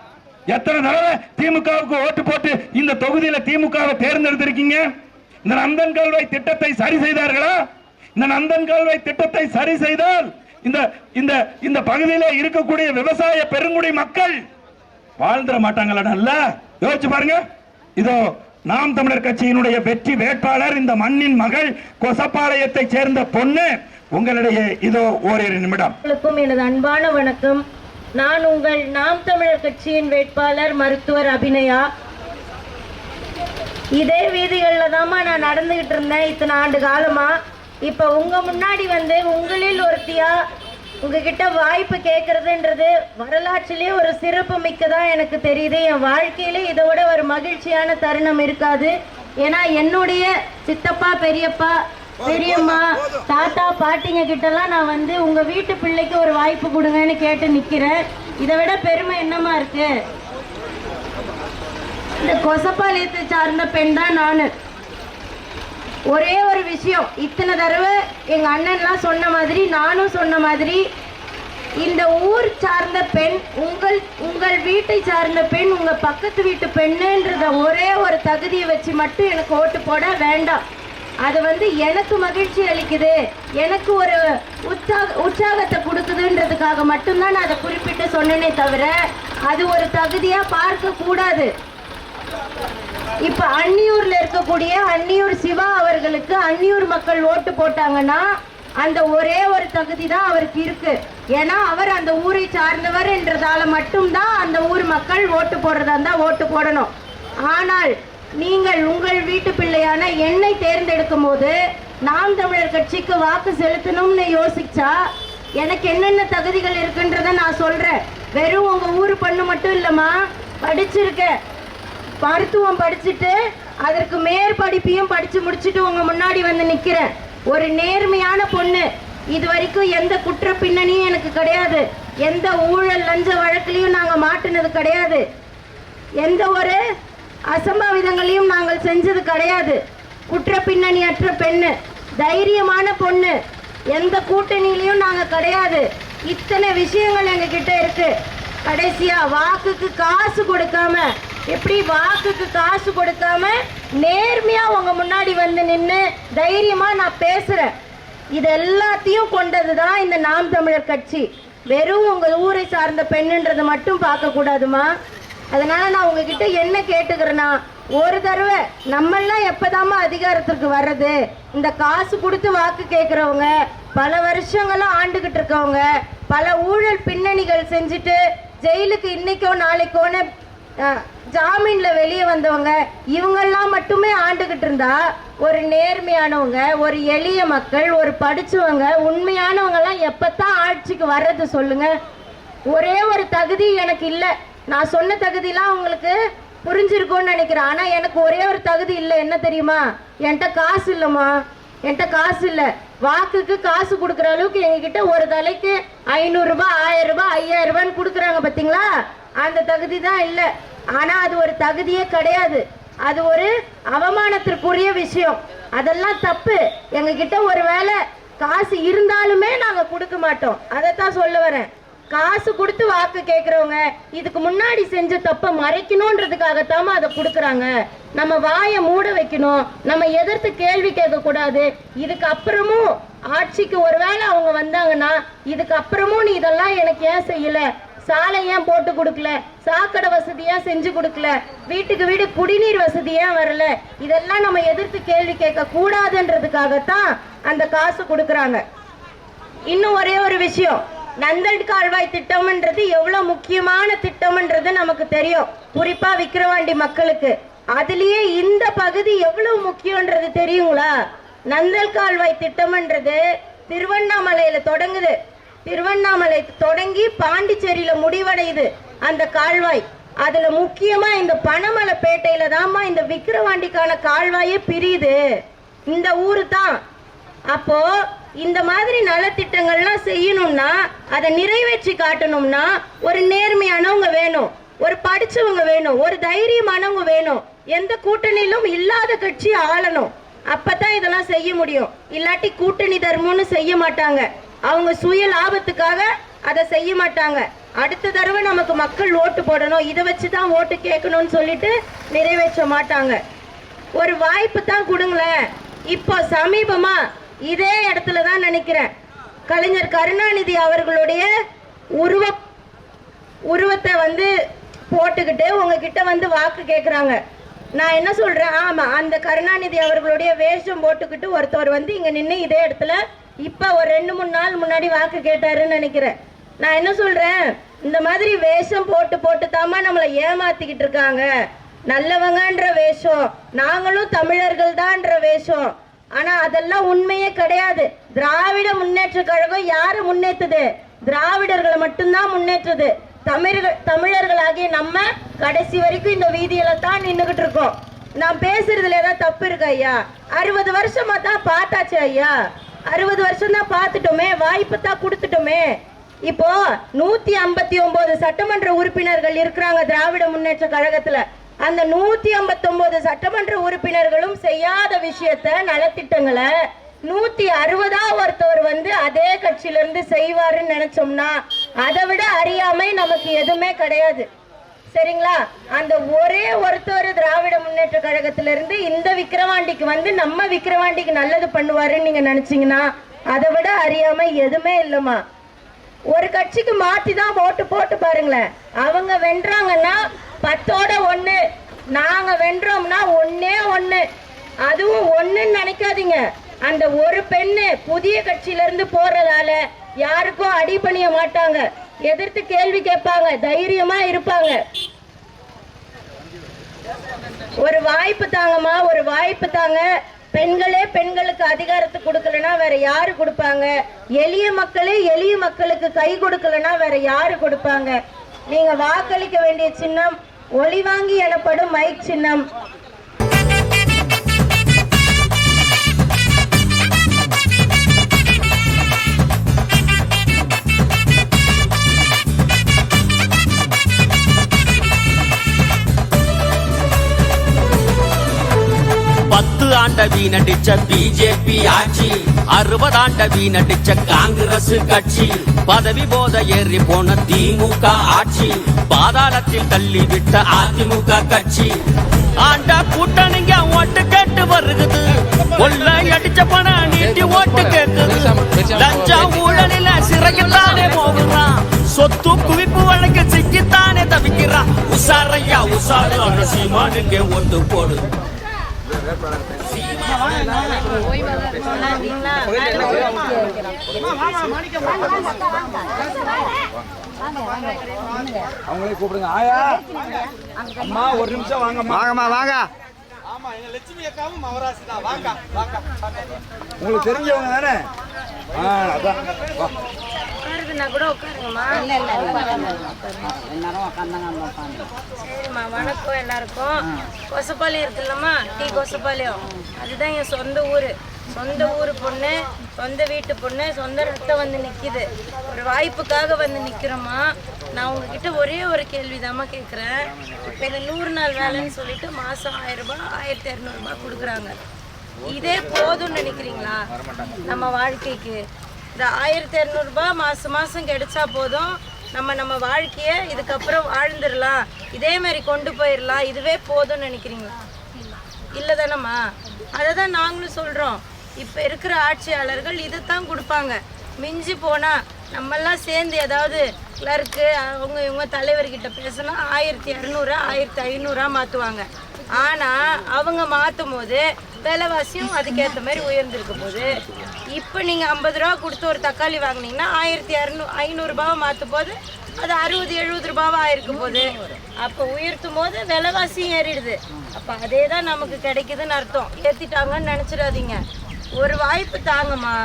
எத்தனை தடவை திமுகவுக்கு ஓட்டு போட்டு இந்த தொகுதியில திமுகவை தேர்ந்தெடுத்திருக்கீங்க? இந்த நந்தன் கால்வாய் திட்டத்தை சரி செய்தார்களா? இந்த நந்தன் கால்வாய் திட்டத்தை சரி செய்தால் இந்த இந்த இந்த பகுதியில் இருக்கக்கூடிய விவசாய பெருங்குடி மக்கள் வாழ்ந்துட மாட்டாங்களா? யோசிச்சு பாருங்க. இதோ நாம் தமிழர் கட்சியினுடைய வெற்றி வேட்பாளர் இந்த மண்ணின் மகள் கொசப்பாளையத்தை சேர்ந்த பொண்ணு உங்களிடையே இதோ ஓரிரு நிமிடம். எனது அன்பான வணக்கம். நான் உங்கள் நாம் தமிழர் கட்சியின் வேட்பாளர் மருத்துவர் அபிநயா. இதே வீதிகள்ல தாமா நான் நடந்துகிட்டு இருந்தேன் இத்தனை ஆண்டு காலமா. இப்ப உங்க முன்னாடி வந்து உங்களில் ஒருத்தியா உங்ககிட்ட வாய்ப்பு கேட்கறதுன்றது வரலாற்றிலேயே ஒரு சிறப்பு மிக்கதா எனக்கு தெரியுது. என் வாழ்க்கையிலே இதோட ஒரு மகிழ்ச்சியான தருணம் இருக்காது. ஏன்னா என்னுடைய சித்தப்பா, பெரியப்பா, பெரியம்மா, தாத்தா, பாட்டிங்க கிட்டலாம் நான் வந்து உங்க வீட்டு பிள்ளைக்கு ஒரு வாய்ப்பு கொடுங்கன்னு கேட்டு நிக்கிறேன். இதை விட பெருமை என்னமா இருக்கு? இந்த கொசப்பாளையத்தை சார்ந்த பெண் தான் நானு. ஒரே ஒரு விஷயம், இத்தனை தடவை எங்க அண்ணன்லாம் சொன்ன மாதிரி நானும் சொன்ன மாதிரி, இந்த ஊர் சார்ந்த பெண், உங்கள் வீட்டை சார்ந்த பெண், உங்க பக்கத்து வீட்டு பெண்ணுன்றத ஒரே ஒரு தகுதியை வச்சு மட்டும் எனக்கு ஓட்டு போட வேண்டாம். அது வந்து எனக்கு மகிழ்ச்சி அளிக்குது, எனக்கு ஒரு உற்சாகத்தை கொடுக்குதுன்றதுக்காக மட்டும்தான் நான் அதை குறிப்பிட்டு சொன்னேனே தவிர அது ஒரு தகுதியா பார்க்க கூடாது. இப்ப அன்னியூர்ல இருக்கக்கூடிய அன்னியூர் சிவா அவர்களுக்கு அன்னியூர் மக்கள் ஓட்டு போட்டாங்கன்னா அந்த ஒரே ஒரு தகுதி தான் அவருக்கு இருக்கு. ஏன்னா அவர் அந்த ஊரை சார்ந்தவர் என்றதால மட்டும்தான் அந்த ஊர் மக்கள் ஓட்டு போடுறதா இருந்தா ஓட்டு போடணும். ஆனால் நீங்கள் உங்கள் வீட்டு பிள்ளையான என்னை தேர்ந்தெடுக்கும் போது நாம் தமிழர் கட்சிக்கு வாக்கு செலுத்தணும்னு யோசிச்சா எனக்கு என்னென்ன தகுதிகள் இருக்குன்றத நான் சொல்றேன். வெறும் உங்க ஊர் பண்ணு மட்டும் இல்லம்மா, படிச்சிருக்கேன், மருத்துவம் படிச்சுட்டு அதற்கு மேற்படிப்பையும் படிச்சு முடிச்சுட்டு உங்க முன்னாடி வந்து நிக்கிறேன். ஒரு நேர்மையான பொண்ணு. இது வரைக்கும் எந்த குற்ற பின்னணியும் எனக்கு கிடையாது. எந்த ஊழல் லஞ்ச வழக்கிலையும் நாங்க மாட்டினது கிடையாது. எந்த ஒரு அசம்பாவிதங்களையும் நாங்கள் செஞ்சது கிடையாது. குற்ற பின்னணி அற்ற பெண்ணு, தைரியமான பொண்ணு. எந்த கூட்டணியிலையும் நாங்க கிடையாது. இத்தனை விஷயங்கள் எங்க கிட்ட இருக்கு. கடைசியா வாக்குக்கு காசு கொடுக்காம, எப்படி வாக்குக்கு காசு கொடுக்காம நேர்மையா உங்க முன்னாடி வந்து நின்று தைரியமா நான் பேசுறேன். இது எல்லாத்தையும் கொண்டதுதான் இந்த நாம் தமிழர் கட்சி. வெறும் உங்க ஊரை சார்ந்த பெண்ணுன்றதை மட்டும் பார்க்க கூடாதுமா. அதனால நான் உங்ககிட்ட என்ன கேட்டுக்கிறேன்னா, ஒரு தடவை நம்மெல்லாம் எப்பதாமா அதிகாரத்திற்கு வர்றது? இந்த காசு கொடுத்து வாக்கு கேட்கிறவங்க, பல வருஷங்களும் ஆண்டுகிட்டு இருக்கவங்க, பல ஊழல் பின்னணிகள் செஞ்சுட்டு ஜெயிலுக்கு இன்னைக்கோ நாளைக்கோன்னு ஜாமீன்ல வெளியே வந்தவங்க, இவங்கெல்லாம் மட்டுமே ஆண்டுகிட்டு இருந்தா ஒரு நேர்மையானவங்க, ஒரு எளிய மக்கள், ஒரு படிச்சவங்க, உண்மையானவங்க எல்லாம் எப்பத்தான் ஆட்சிக்கு வர்றது சொல்லுங்க? ஒரே ஒரு தகுதி எனக்கு இல்லை. நான் சொன்ன தகுதியெல்லாம் உங்களுக்கு புரிஞ்சிருக்கும்னு நினைக்கிறேன். ஆனா எனக்கு ஒரே ஒரு தகுதி இல்லை. என்ன தெரியுமா? என்கிட்ட காசு இல்லைம்மா, என்கிட்ட காசு இல்லை. வாக்குக்கு காசு கொடுக்குற அளவுக்கு எங்ககிட்ட ஒரு தலைக்கு 500 ரூபாய், 1000 ரூபாய், 5000 ரூபான்னு கொடுக்குறாங்க பார்த்தீங்களா? அந்த தகுதி தான் இல்லை. ஆனா அது ஒரு தகுதியே கிடையாது. அது ஒரு அவமானத்திற்குரிய விஷயம். அதெல்லாம் தப்பு. எங்ககிட்ட ஒரு வேளை காசு இருந்தாலுமே நாங்க கொடுக்க மாட்டோம். அதைத்தான் சொல்ல வரேன். காசு கொடுத்து வாக்கு கேட்கறவங்க இதுக்கு முன்னாடி செஞ்ச தப்ப மறைக்கணும்ன்றதுக்காகத்தாம அதை கொடுக்கறாங்க. நம்ம வாயை மூட வைக்கணும், நம்ம எதிர்த்து கேள்வி கேட்க கூடாது. இதுக்கு அப்புறமும் ஆட்சிக்கு ஒருவேளை அவங்க வந்தாங்கன்னா, இதுக்கு அப்புறமும் நீ இதெல்லாம் எனக்கு ஏன் செய்யல, சாலை ஏன் போட்டு கொடுக்கல, சாக்கடை வசதி ஏன் செஞ்சு கொடுக்கல, வீட்டுக்கு வீடு குடிநீர் வசதி ஏன் வரல, இதெல்லாம் நம்ம எதிர்த்து கேள்வி கேட்க கூடாதுன்றதுக்காகத்தான் அந்த காசு கொடுக்கறாங்க. இன்னும் ஒரே ஒரு விஷயம், நந்தல் கால்வாய் திட்டம்ன்றது எவ்வளவு முக்கியமான திட்டம்ன்றது நமக்கு தெரியும், குறிப்பா விக்கிரவாண்டி மக்களுக்கு. அதுலயே இந்த பகுதி எவ்வளவு முக்கியம்ன்றது தெரியுங்களா? நந்தல் கால்வாய் திட்டம்ன்றது திருவண்ணாமலையில தொடங்குது, திருவண்ணாமலை தொடங்கி பாண்டிச்சேரியில முடிவடையுது அந்த கால்வாய். அதுல முக்கியமா இந்த பனமலைப்பேட்டையில தான்மா இந்த விக்கிரவாண்டிக்கான கால்வாயே பிரியுது, இந்த ஊரு தான். அப்போ இந்த மாதிரி நலத்திட்டங்கள்லாம் செய்யணும்னா, அதை நிறைவேற்றி காட்டணும்னா ஒரு நேர்மையானவங்க வேணும், ஒரு படிச்சவங்க வேணும், ஒரு தைரியமானவங்க வேணும், எந்த கூட்டணியிலும் இல்லாத கட்சி ஆளணும். அப்பதான் இதெல்லாம் செய்ய முடியும். இல்லாட்டி கூட்டணி தர்மம்னு செய்ய மாட்டாங்க, அவங்க சுய லாபத்துக்காக அதை செய்ய மாட்டாங்க. அடுத்த தடவை நமக்கு மக்கள் ஓட்டு போடணும், இதை வச்சுதான் ஓட்டு கேட்கணும்னு சொல்லிட்டு நிறைவேற்ற மாட்டாங்க. ஒரு வாய்ப்பு தான் கொடுங்களேன். இப்போ சமீபமா இதே இடத்துல தான் நினைக்கிறேன், கலைஞர் கருணாநிதி அவர்களுடைய உருவத்தை வந்து போட்டுக்கிட்டு உங்ககிட்ட வந்து வாக்கு கேட்குறாங்க. நான் என்ன சொல்றேன், ஆமா அந்த கருணாநிதி அவர்களுடைய வேஷம் போட்டுக்கிட்டு ஒருத்தர் வந்து இங்க நின்று இதே இடத்துல இப்ப ஒரு 2-3 நாள் முன்னாடி வாக்கு கேட்டாருன்னு நினைக்கிறேன். நான் என்ன சொல்றேன், இந்த மாதிரி வேஷம் போட்டு தாமா நம்மளை ஏமாத்திக்கிட்டு இருக்காங்க. நல்லவங்கன்ற வேஷம், நாங்களும் தமிழர்கள் தான்ற வேஷம். ஆனா அதெல்லாம் உண்மையே கிடையாது. திராவிட முன்னேற்ற கழகம் யாரு முன்னேற்றுது? திராவிடர்களை மட்டும்தான் முன்னேற்றுது. தமிழர்களாகிய நம்ம கடைசி வரைக்கும் இந்த வீதியில தான் நின்றுகிட்டு இருக்கோம். நான் பேசுறதுல ஏதாவது தப்பு இருக்கு ஐயா? 60 வருஷமா தான் பார்த்தாச்சு ஐயா, 60 வருஷம் தான் பார்த்துட்டோமே, வாய்ப்பு தான் கொடுத்துட்டோமே. இப்போ 159 சட்டமன்ற உறுப்பினர்கள் இருக்கிறாங்க திராவிட முன்னேற்ற கழகத்துல. அந்த 159 சட்டமன்ற உறுப்பினர்களும் செய்யாத விஷயத்த, நலத்திட்டங்களை 160 ஒருத்தவர் வந்து அதே கட்சியில இருந்து செய்வாருன்னு நினைச்சோம்னா அதை விட அறியாமை நமக்கு எதுவுமே கிடையாது. சரிங்களா? அந்த ஒரே ஒருத்தர் திராவிட முன்னேற்ற கழகத்தில இருந்து இந்த விக்கிரவாண்டிக்கு வந்து நம்ம விக்கிரவாண்டிக்கு நல்லது பண்ணுவாருன்னு நீங்க நினைச்சீங்கன்னா அதை விட அறியாமை எதுவுமே இல்லம்மா. ஒரு கட்சிக்கு மாற்றி தான் ஓட்டு போட்டு பாருங்களேன். அவங்க வென்றாங்கன்னா 10ஓட 1, நாங்க வென்றோம்னா 1ஏ 1. அதுவும் 1ன்னு நினைக்காதீங்க. அந்த ஒரு பெண்ணு புதிய கட்சியில இருந்து போறதால யாருக்கும் அடிபணிய மாட்டாங்க, எதிர்த்து கேள்வி கேட்பாங்க, தைரியமா இருப்பாங்க. ஒரு வாய்ப்பு தாங்கம்மா, ஒரு வாய்ப்பு தாங்க. பெண்களே பெண்களுக்கு அதிகாரத்தை கொடுக்கலன்னா வேற யாரு கொடுப்பாங்க? எளிய மக்களே எளிய மக்களுக்கு கை கொடுக்கலன்னா வேற யாரு கொடுப்பாங்க? நீங்க வாக்களிக்க வேண்டிய சின்னம் ஒளிவாங்கி எனப்படும் மைக் சின்னம். ஆண்ட வீணடிச்ச பிஜேபி ஆட்சி, 60 ஆண்ட வீணடிச்ச காங்கிரஸ் கட்சி, பதவி போத ஏறி போன திமுக ஆட்சி, பாதாளத்தில் தள்ளி விட்ட அதிமுக கட்சி. ஆண்ட கூட்டணிங்க ஓட்டு கேட்டு வருகுது, கொள்ளை அடிச்ச பணம் நீட்டி ஓட்டு கேட்குது. லஞ்சா ஊழலில சிறைக்குத்தானே போகிறான், சொத்து குவிப்பு வழக்கு சிக்கித்தானே தவிக்கிறான். உசாரையா உசாரு சீமானுக்கு ஓட்டு போடு. அவங்களே கூப்பிடுங்க. ஆயா அம்மா ஒரு நிமிஷம் வாங்கம்மா. வாங்கம்மா வாங்க. ஆமா எங்க லட்சுமி அக்காவும் மவராசி தான். வாங்க வாங்க. உங்களுக்கு தெரிஞ்சவங்க தானே? அதான் வா. கூட உட்காருங்கம்மா. சரிம்மா, வணக்கம் எல்லாருக்கும். கொசப்பாளையம் இருக்குல்லம்மா, டீ கொசப்பாளையம், அதுதான் என் சொந்த ஊர் பொண்ணு, சொந்த வீட்டு பொண்ணு, சொந்த ரத்தம் வந்து நிற்கிது. ஒரு வாய்ப்புக்காக வந்து நிற்கிறோம்மா. நான் உங்ககிட்ட ஒரே ஒரு கேள்விதாம்மா கேட்குறேன். இப்போ இந்த 100 நாள் வேலைன்னு சொல்லிட்டு மாதம் 1000 ரூபாய் 1200 ரூபாய் கொடுக்குறாங்க. இதே போதும்னு நினைக்கிறீங்களா நம்ம வாழ்க்கைக்கு? இந்த 1200 ரூபாய் மாதம் கிடைச்சா போதும், நம்ம வாழ்க்கையை இதுக்கப்புறம் வாழ்ந்துடலாம், இதே மாதிரி கொண்டு போயிடலாம், இதுவே போதும்னு நினைக்கிறீங்களா? இல்லை தானம்மா? அதை தான் நாங்களும் சொல்கிறோம். இப்போ இருக்கிற ஆட்சியாளர்கள் இதைத்தான் கொடுப்பாங்க. மிஞ்சி போனால் நம்மெல்லாம் சேர்ந்து ஏதாவது கிளர்க்கு இவங்க தலைவர்கிட்ட பேசினா 1200 1500 மாற்றுவாங்க. ஆனால் அவங்க மாற்றும் போது விலைவாசியும் அதுக்கேற்ற மாதிரி உயர்ந்திருக்கும் போது இப்போ நீங்கள் 50 ரூபா கொடுத்து ஒரு தக்காளி வாங்கினீங்கன்னா 1200 மாற்றும் போது அது 60-70 ரூபாவா இருக்கும் போது அப்போ உயர்த்தும் போது விலைவாசியும் ஏறிடுது. அப்போ அதே தான் நமக்கு கிடைக்குதுன்னு அர்த்தம். ஏற்றிட்டாங்கன்னு நினச்சிடாதீங்க. ஒரு வாய்ப்பு தாங்கம்மா.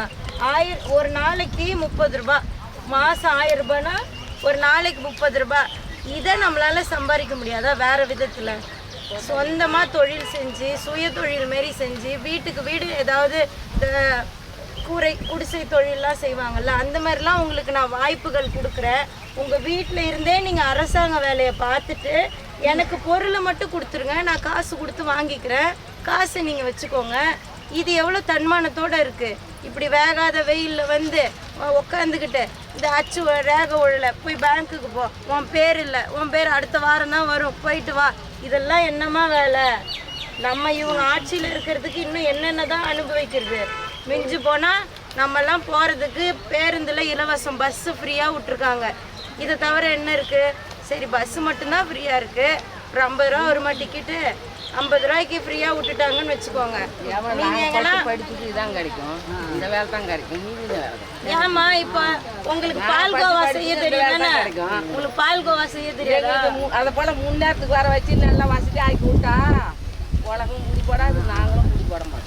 ஒரு நாளைக்கு 30 ரூபா, மாதம் 1000 ரூபாய்னா ஒரு நாளைக்கு 30 ரூபாய். இதை நம்மளால் சம்பாதிக்க முடியாதா வேறு விதத்தில்? சொந்தமாக தொழில் செஞ்சு சுய தொழில் மாரி செஞ்சு வீட்டுக்கு வீடு ஏதாவது குடிசை தொழிலெலாம் செய்வாங்கள்ல, அந்த மாதிரிலாம் உங்களுக்கு நான் வாய்ப்புகள் கொடுக்குறேன். உங்கள் வீட்டில் இருந்தே நீங்கள் அரசாங்க வேலையை பார்த்துட்டு எனக்கு பொருளை மட்டும் கொடுத்துருங்க, நான் காசு கொடுத்து வாங்கிக்கிறேன், காசை நீங்கள் வச்சுக்கோங்க. இது எவ்வளோ தன்மானத்தோடு இருக்குது. இப்படி வேகாத வெயிலில் வந்து உட்காந்துக்கிட்டு இந்த அச்சு ரேக ஒழல போய் பேங்க்குக்கு போ, உன் பேர் இல்லை, உன் பேர் அடுத்த வாரம் தான் வரும், போயிட்டு வா. இதெல்லாம் என்னம்மா வேலை? நம்ம இவங்க ஆட்சியில் இருக்கிறதுக்கு இன்னும் என்னென்ன தான் அனுபவிக்கிறது? மிஞ்சி போனால் நம்மெல்லாம் போகிறதுக்கு பேருந்தில் இலவசம், பஸ்ஸு ஃப்ரீயாக விட்ருக்காங்க. இதை தவிர என்ன இருக்குது? சரி, பஸ்ஸு மட்டும்தான் ஃப்ரீயாக இருக்குது. ஒரு 50 ரூபா வருமா டிக்கெட்டு? 50 ரூபாய்க்கு ஃப்ரீயாக விட்டுட்டாங்கன்னு வச்சுக்கோங்க. நீங்கள் எங்கெல்லாம் படிச்சுட்டு தான் கிடைக்கும், இந்த வேலை தான் கிடைக்கும். ஏமா இப்போ உங்களுக்கு பால்கோவா செய்ய தெரியும் தானே? உங்களுக்கு பால்கோவா செய்ய தெரியாதா? அதை போல் முன்னேறத்துக்கு வர வச்சு நல்லா வசதி ஆக்கி விட்டா உலகம் முடி போடாது, நாங்களும் முடி போட மாட்டோம்.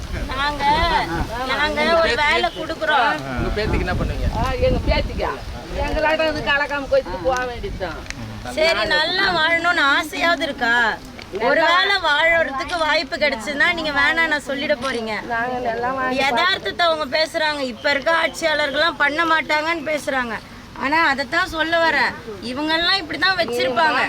நாங்கள் ஒரு வேலை கொடுக்குறோம். உங்க பேத்திக்கு என்ன பண்ணுவீங்க? எங்கள் பேத்திக்கா எங்களாட்ட வந்து கலக்காம கோயிலுக்கு போக வேண்டியதுதான். சரி, நல்லா வாழணும்னு ஆசையாவது இருக்கா? ஒரு வேளை வாழறதுக்கு வாய்ப்பு கிடைச்சுன்னா நீங்க வேணாம் நான் சொல்லிட போறீங்க. யதார்த்தத்தை அவங்க பேசுறாங்க. இப்ப இருக்க ஆட்சியாளர்கள்லாம் பண்ண மாட்டாங்கன்னு பேசுறாங்க. ஆனா அதைத்தான் சொல்ல வரேன். இவங்கெல்லாம் இப்படிதான் வச்சிருப்பாங்க.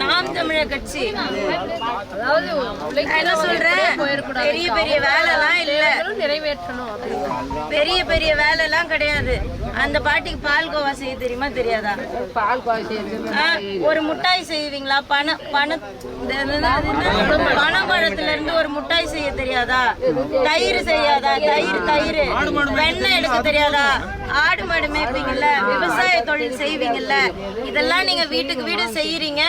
நாம் தமிழர் கட்சி என்ன சொல்றேன், பெரிய பெரிய வேலைலாம் இல்ல, நிறைவேற்றணும். பெரிய பெரிய வேலைலாம் கிடையாது. அந்த பாட்டிக்கு பால்கோவா செய்ய தெரியுமா தெரியாதா? ஒரு முட்டாய் செய்வீங்களா? பனம்பழத்துல இருந்து ஒரு முட்டாய் செய்ய தெரியாதா? தயிர் செய்யாதா? தயிர் வெண்ணெய் எடுக்க தெரியாதா? ஆடு மாடு மேய்ப்பீங்கல்ல, விவசாய தொழில் செய்வீங்கல்ல, இதெல்லாம் நீங்க வீட்டுக்கு வீடு செய்யறீங்க.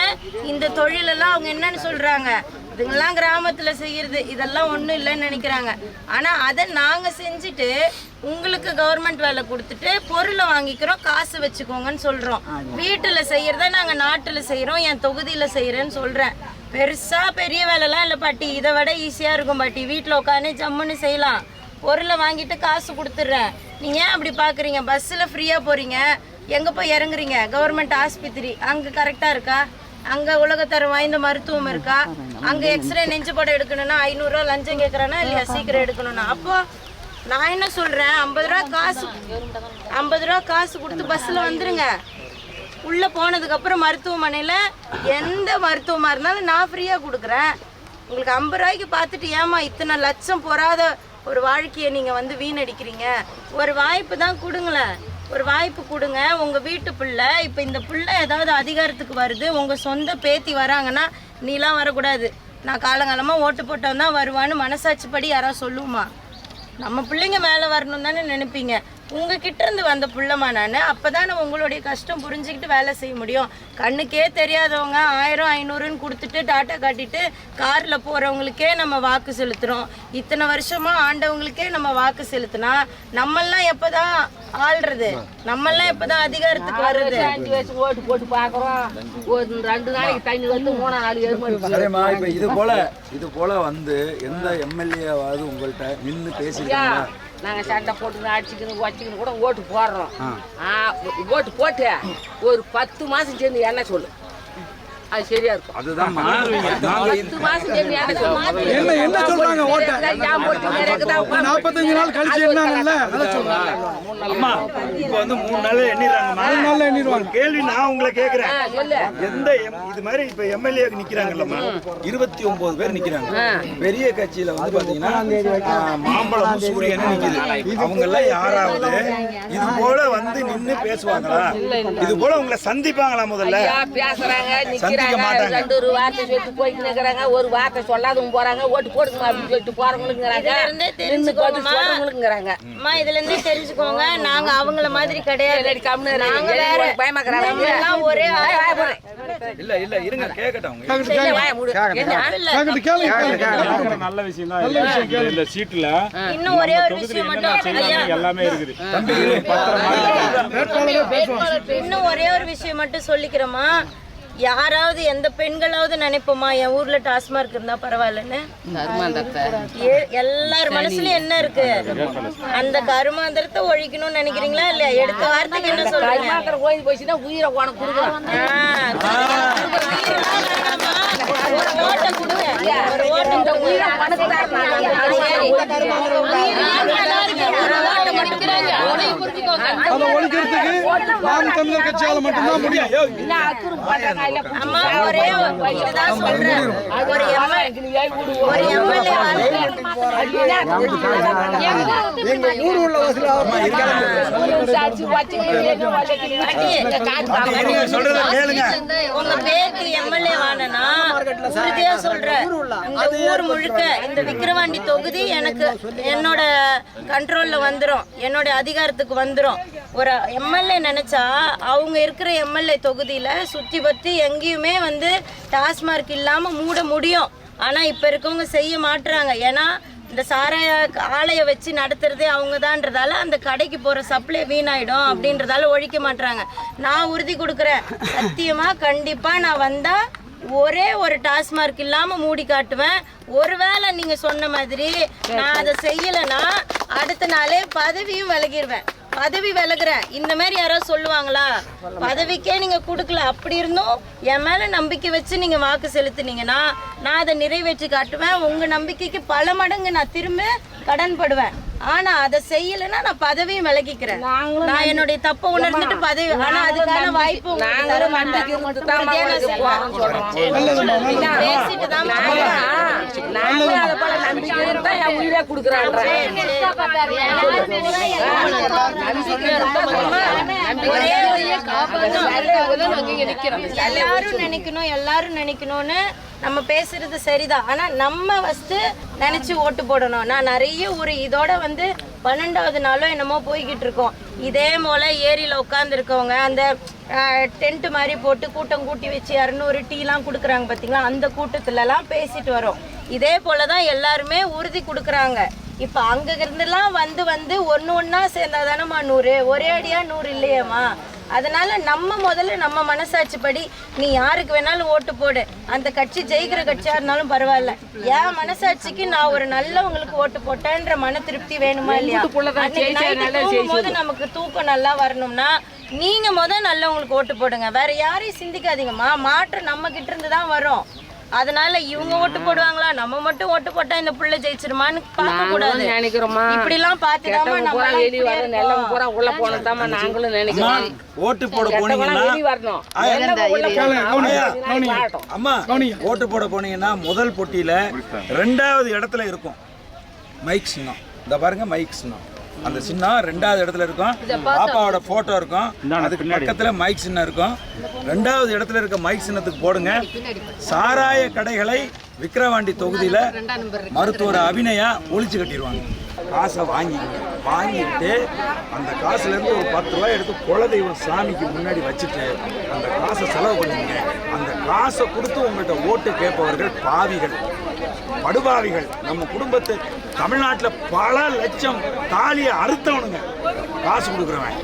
இந்த தொழிலெல்லாம் அவங்க என்னன்னு சொல்றாங்க, இதுங்கெல்லாம் கிராமத்துல செய்யறது, இதெல்லாம் ஒண்ணும் இல்லைன்னு நினைக்கிறாங்க. ஆனா அதை நாங்க செஞ்சுட்டு உங்களுக்கு கவர்மெண்ட் வேலை கொடுத்துட்டு பொருளை வாங்கிக்கிறோம், காசு வச்சுக்கோங்கன்னு சொல்றோம். வீட்டுல செய்யறத நாங்க நாட்டுல செய்யறோம், என் தொகுதியில செய்யறேன்னு சொல்றேன். பெருசா பெரிய வேலைலாம் இல்லை பாட்டி, இதை விட ஈஸியா இருக்கும் பாட்டி. வீட்டுல உட்காந்து ஜம்முன்னு செய்யலாம், பொருளை வாங்கிட்டு காசு கொடுத்துட்றேன். நீங்க ஏன் அப்படி பாக்குறீங்க? பஸ்ல ஃப்ரீயா போறீங்க, எங்க போய் இறங்குறீங்க? கவர்மெண்ட் ஆஸ்பத்திரி அங்க கரெக்டா இருக்கா? அங்க உலகத்தரம் வாய்ந்த மருத்துவம் இருக்கா? அங்க எக்ஸ்ரே நெஞ்சு படம் எடுக்கணும்னா 500 ரூபா லஞ்சம் கேட்கறானா இல்லையா? சீக்கிரம் எடுக்கணும்னா. அப்போ நான் என்ன சொல்றேன், 50 ரூபா காசு கொடுத்து பஸ்ல வந்துருங்க. உள்ள போனதுக்கு அப்புறம் மருத்துவமனையில எந்த மருத்துவமா இருந்தாலும் நான் ஃப்ரீயா கொடுக்குறேன். உங்களுக்கு 50 ரூபாய்க்கு பார்த்துட்டு ஏமா இத்தனை லட்சம் பொறாத ஒரு வாழ்க்கையை நீங்க வந்து வீணடிக்கிறீங்க? ஒரு வாய்ப்பு தான் கொடுங்களேன், ஒரு வாய்ப்பு கொடுங்க. உங்கள் வீட்டு பிள்ளை இப்போ இந்த பிள்ளை ஏதாவது அதிகாரத்துக்கு வருது, உங்கள் சொந்த பேத்தி வராங்கன்னா நீலாம் வரக்கூடாது, நான் காலங்காலமாக ஓட்டு போட்டவன் தான் வருவான்னு மனசாட்சிப்படி யாராவது சொல்லுவோமா? நம்ம பிள்ளைங்க மேலே வரணும் தானே நினைப்பீங்க. உங்ககிட்ட இருந்து வந்த பிள்ளைமா நான், அப்போ தானே உங்களுடைய கஷ்டம் புரிஞ்சுக்கிட்டு வேலை செய்ய முடியும். கண்ணுக்கே தெரியாதவங்க 1000 500ன்னு கொடுத்துட்டு டாட்டா காட்டிட்டு காரில் போகிறவங்களுக்கே நம்ம வாக்கு செலுத்துகிறோம். இத்தனை வருஷமாக ஆண்டவங்களுக்கே நம்ம வாக்கு செலுத்தினா நம்மெல்லாம் எப்போ தான் ஆள்றது? நம்மெல்லாம் எப்போ தான் அதிகாரத்துக்கு வருது? 5 வயசு ஓட்டு போட்டு பார்க்குறோம், ஒரு 2 நாளைக்கு தண்ணி வந்து 3 நாள் சரிம்மா. இப்போ இது போல வந்து எந்த எம்எல்ஏவாவது உங்கள்கிட்ட நின்று பேசிருக்கீங்களா? நாங்கள் சண்டை போட்டு அடிச்சுக்கணும் வச்சுக்கணும் கூட ஓட்டு போடுறோம். ஓட்டு போட்டு ஒரு 10 மாதம் சேர்ந்து என்ன சொல்லு, அது சரியா இருக்கும். அதுதான் 10 மாதம் சேர்ந்து என்ன சொல்லு, என்ன சொல்றாங்க? ஓட்ட 45 நாள் கழிச்சு என்ன அம்மா இப்போ வந்து 3 நாள் எண்ணிடுறாங்கம்மா. 3 நாள்ல எண்ணிடுவாங்க. கேள்வி நான் உங்களை கேட்கிறேன், எந்த இது மாதிரி இப்ப எம்எல்ஏ நிக்கிறாங்கல்லம்மா, 29 பேர் நிக்கிறாங்க. பெரிய கட்சியில வந்து பாத்தீங்கன்னா மாம்பழமும் சூரியனும் நிக்குது. அவங்க எல்லாம் யாராவது இது போல வந்து நின்னு பேசுவாங்களா? இது போல உங்களை சந்திப்பாங்களா? முதல்ல பேசுறாங்க, நிக்கிறாங்க, நிக்கிறாங்க, ரெண்டு ஒரு வார்த்தை சொல்லிட்டு போயிட்டு நிக்கிறாங்க, ஒரு வார்த்தை சொல்லாதவங்க போறாங்க, ஓட்டு போடுங்கம்மா அப்படின்னு சொல்லிட்டு போறவங்களுக்குங்கிறாங்க, சொல்றவங்களுக்குங்கிறாங்க. அம்மா இதுல இருந்தே தெரிஞ்சுக்கோங்க, நாங்க அவங்கள மாதிரி கிடையாது. நாங்க வேற பயமாக்குறாங்க எல்லாம் ஒரே இல்ல இல்ல இருங்க கேக்கட்டும் நல்ல விஷயம் தான். இந்த சீட்ல இன்னும் ஒரே ஒரு விஷயம் மட்டும் எல்லாமே இருக்குது. இன்னும் ஒரே ஒரு விஷயம் மட்டும் சொல்லிக்கிறோமா, யாராவது எந்த பெண்களாவது நினைப்போமா என் ஊர்ல டாஸ்மார்க் இருந்தா பரவாயில்லன்னு? எல்லார் மனசுலயும் என்ன இருக்கு? அந்த கருமாந்திரத்தை ஒழிக்கணும்னு நினைக்கிறீங்களா இல்லையா? எடுத்த வார்த்தைக்கு என்ன சொல்றீங்க? கோயில் போச்சுன்னா உயிரை உனக்கு கொடுக்குறோம். ஒரு ஓட்டை கொடுங்க, ஒரு ஓட்டை உயிரை பணத்தை அதை ஒழிக்கிறதுக்கு நாம் தமிழர் கட்சியால மட்டும்தான் முடியும். அம்மா ஒரே இதுதான் சொல்றேன், ஒரு எம்எல்ஏ உங்க பேருக்கு எம்எல்ஏ வானா உறுதியா சொல்றேன், இந்த ஊர் முழுக்க இந்த விக்கிரவாண்டி தொகுதி எனக்கு என்னோட கண்ட்ரோல்ல வந்துரும், என்னோட அதிகாரத்துக்கு வந்துரும். ஒரு எம்எல்ஏ நினைச்சா அவங்க இருக்கிற எம்எல்ஏ தொகுதியில சுத்தி பத்தி எங்கேயுமே வந்து டாஸ்மார்க் இல்லாம மூட முடியும். ஆனா இப்ப இருக்கவங்க செய்ய மாட்டுறாங்க. ஏன்னா இந்த சாராய ஆலையை வச்சு நடத்துறதே அவங்க தான்றதால அந்த கடைக்கு போற சப்ளை வீணாயிடும் அப்படின்றதால ஒழிக்க மாட்டுறாங்க. நான் உறுதி கொடுக்குறேன், சத்தியமா கண்டிப்பா நான் வந்தா ஒரே ஒரு டாஸ்மார்க் இல்லாம மூடி காட்டுவேன். ஒருவேளை நீங்க சொன்ன மாதிரி நான் அதை செய்யலைன்னா அடுத்த நாளே பதவியும் விலகிடுவேன். பதவி விலகுறேன் இந்த மாதிரி யாராவது சொல்லுவாங்களா? பதவிக்கே நீங்க கொடுக்கல, அப்படி இருந்தும் என் மேல நம்பிக்கை வச்சு நீங்க வாக்கு செலுத்துனீங்கன்னா நான் அதை நிறைவேற்றி காட்டுவேன். உங்க நம்பிக்கைக்கு பல மடங்கு நான் திரும்ப கடன்படுவேன். ஆனா அதை செய்யலைன்னா நான் பதவியும் விலகிக்கிறேன். நான் என்னுடைய தப்ப உணர்ந்துட்டு பதவி, ஆனா அதுக்கான வாய்ப்பு எல்லாரும் நினைக்கணும், எல்லாரும் நினைக்கணும்னு நம்ம பேசுறது சரிதான். ஆனா நம்ம ஃபர்ஸ்ட் நினைச்சு ஓட்டு போடணும். நான் நிறைய ஒரு இதோட வந்து 12வது நாளோ என்னமோ போய்கிட்டு இருக்கோம். இதே போல ஏரியில உட்கார்ந்து இருக்கவங்க அந்த டென்ட் மாதிரி போட்டு கூட்டம் கூட்டி வச்சு 200 டீலாம் கொடுக்குறாங்க பார்த்தீங்களா, அந்த கூட்டத்துலலாம் பேசிட்டு வரோம். இதே போலதான் எல்லாருமே உறுதி கொடுக்குறாங்க. இப்போ அங்க இருந்தெல்லாம் வந்து வந்து ஒன்று ஒன்றா சேர்ந்தாதானம்மா 100, ஒரே அடியா 100 இல்லையம்மா. அதனால நம்ம முதல்ல நம்ம மனசாட்சிப்படி நீ யாருக்கு வேணாலும் ஓட்டு போடு, அந்த கட்சி ஜெயிக்கிற கட்சியா இருந்தாலும் பரவாயில்ல, என் மனசாட்சிக்கு நான் ஒரு நல்லவங்களுக்கு ஓட்டு போட்டேன்ற மன திருப்தி வேணுமா இல்லையா? போது நமக்கு தூக்கம் நல்லா வரணும்னா நீங்க நல்லவங்களுக்கு ஓட்டு போடுங்க, வேற யாரையும் சிந்திக்காதீங்கம்மா. மாற்றம் நம்ம கிட்ட இருந்து தான் வரும். அதனால இவங்க ஓட்டு போடுவாங்களா, நம்ம மட்டும் ஓட்டு போட்டா இந்த புள்ள ஜெயிச்சிருமான்னு பார்க்க கூடாது. இப்படி எல்லாம் பார்த்துதாமா நம்ம உள்ள போனதாமா நாங்களும் நினைக்கிறோம். ஓட்டு போட போனீங்கன்னா அம்மா ஓட்டு போட போனீங்கன்னா முதல் போட்டியில 2வது இடத்துல இருக்கும் மைக் சின்னம். இந்த பாருங்க மைக் சின்னம், அந்த சின்னம் 2வது இடத்துல இருக்கும். பாப்பாவோட போட்டோ இருக்கும், அதுக்கு பக்கத்துல மைக் சின்னம் இருக்கும். 2வது இடத்துல இருக்க மைக் சின்னத்துக்கு போடுங்க. சாராய கடைகளை விக்கிரவாண்டி தொகுதியில மருத்துவர் அபிநயா ஒழிச்சு கட்டிடுவாங்க. காசை வாங்கிட்டு அந்த காசுல இருந்து ஒரு 10 ரூபாய் எடுத்து குலதெய்வம் சாமிக்கு முன்னாடி வச்சுட்டு அந்த காசை செலவு பண்ணுவீங்க. அந்த காசை கொடுத்து உங்கள்கிட்ட ஓட்டு கேட்பவர்கள் பாவிகள், படுபாவிகள். நம்ம குடும்பத்தை தமிழ்நாட்டில் பல லட்சம் தாலியை அறுத்தவனுங்க காசு கொடுக்குறவன்.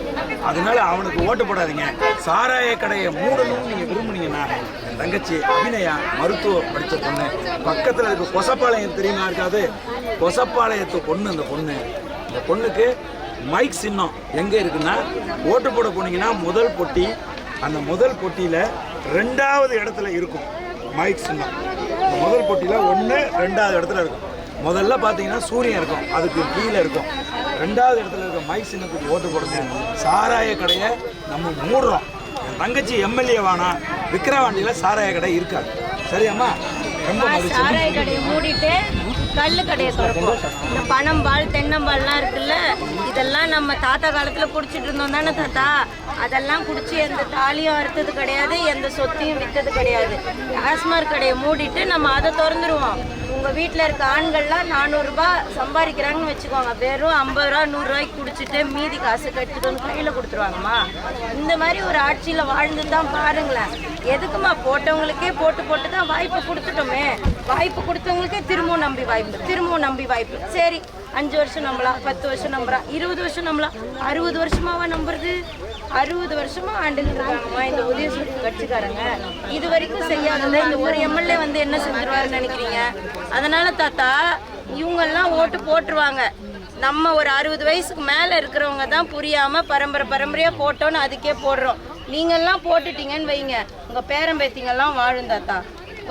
அதனால அவனுக்கு ஓட்டு போடாதீங்க. சாராய கடையை மூடணும்னு நீங்க விரும்புனீங்கன்னா என் தங்கச்சி அபிநயா மருத்துவம் படித்த பொண்ணு, பக்கத்தில் இருக்க கொசப்பாளையம் தெரியுமா இருக்காது, கொசப்பாளையத்து பொண்ணு. இந்த பொண்ணுக்கு மைக் சின்னம் எங்கே இருக்குன்னா, ஓட்டு போட போனீங்கன்னா முதல் போட்டி, அந்த முதல் போட்டியில் 2வது இடத்துல இருக்கும் மைக் சின்னம். முதல் போட்டியில் 1, 2வது இடத்துல இருக்கும். முதல்ல பார்த்தீங்கன்னா சூரியன் இருக்கும், அதுக்கு கீழே இருக்கும். 2வது இடத்துல இருக்க மைக் சின்னத்துக்கு ஓட்டு போடுங்க. சாராய கடையை நம்ம மூடுறோம். என் தங்கச்சி எம்எல்ஏ வானா விக்கிரவாண்டியில் சாராய கடை இருக்காது. சரியாம்மா? ரொம்ப சாராய கடையை மூடிட்டு கல்லு கடையை திறப்போம். இந்த பனம்பால் தென்னம்பால்லாம் இருக்குல்ல, இதெல்லாம் நம்ம தாத்தா காலத்தில் குடிச்சிட்டு இருந்தோம் தானே தாத்தா. அதெல்லாம் குடிச்சு எந்த தாலியும் அறுத்தது கிடையாது, எந்த சொத்தையும் விற்றது கிடையாது. டாஸ்மாக் கடையை மூடிட்டு நம்ம அதை திறந்துருவோம். உங்கள் வீட்டில் இருக்க ஆண்கள்லாம் 400 ரூபாய் சம்பாதிக்கிறாங்கன்னு வச்சுக்கோங்க, வெறும் 50 ரூபா 100 ரூபாய்க்கு குடிச்சிட்டு மீதி காசு கட்டிட்டு வந்து கையில் கொடுத்துருவாங்கம்மா. இந்த மாதிரி ஒரு ஆட்சியில் வாழ்ந்து தான் பாருங்களேன். எதுக்குமா போட்டவங்களுக்கே போட்டு தான் வாய்ப்பு கொடுத்துட்டோமே. வாய்ப்பு கொடுத்தவங்களுக்கே திரும்பவும் நம்பி வாய்ப்பு. சரி, 5 வருஷம் நம்பலாம், 10 வருஷம் நம்பலாம், 20 வருஷம் நம்பலாம், 60 வருஷமாவா நம்புறது? 60 வருஷமா ஆண்டுங்கிறாங்கம்மா இந்த உதயசூரியன் கட்சிக்காரங்க. இது வரைக்கும் செய்யாததை இந்த ஒரு எம்எல்ஏ வந்து என்ன செஞ்சிருவாருன்னு நினைக்கிறீங்க? அதனால தாத்தா, இவங்கெல்லாம் ஓட்டு போட்டுருவாங்க. நம்ம ஒரு 60 வயசுக்கு மேலே இருக்கிறவங்க தான் புரியாமல் பரம்பரையாக போட்டோன்னு அதுக்கே போடுறோம். நீங்கள்லாம் போட்டுட்டீங்கன்னு வைங்க, உங்கள் பேரம்பேத்திங்கெல்லாம் வாழும் தாத்தா.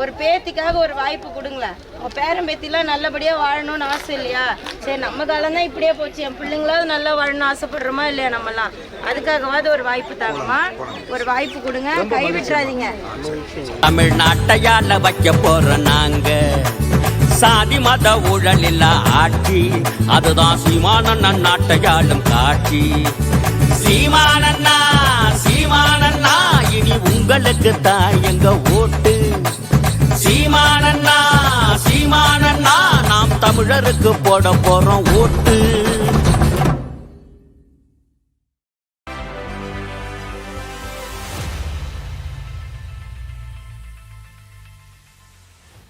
ஒரு பேத்திக்காக ஒரு வாய்ப்பு கொடுங்களேன். உங்கள் பேரம்பேத்திலாம் நல்லபடியாக வாழணும்னு ஆசை இல்லையா? சரி, நம்ம காலம் தான் இப்படியே போச்சு, என் பிள்ளைங்களாவது நல்லா வாழணும்னு ஆசைப்படுறோமா இல்லையா? நம்மலாம் அதுக்காகவாது ஒரு வாய்ப்பு தாங்கம்மா, ஒரு வாய்ப்பு கொடுங்க, கை விட்டுறாதீங்க. தமிழ்நாட்டையால வைக்க போற நாங்க சாதி மத ஊழல் இல்ல ஆட்சி, அதுதான் சீமானண்ணா நாட்டையாளும் காட்சி. சீமானண்ணா இனி உங்களுக்கு தான் எங்க ஓட்டு. சீமானண்ணா நாம் தமிழருக்கு போட போறோம் ஓட்டு.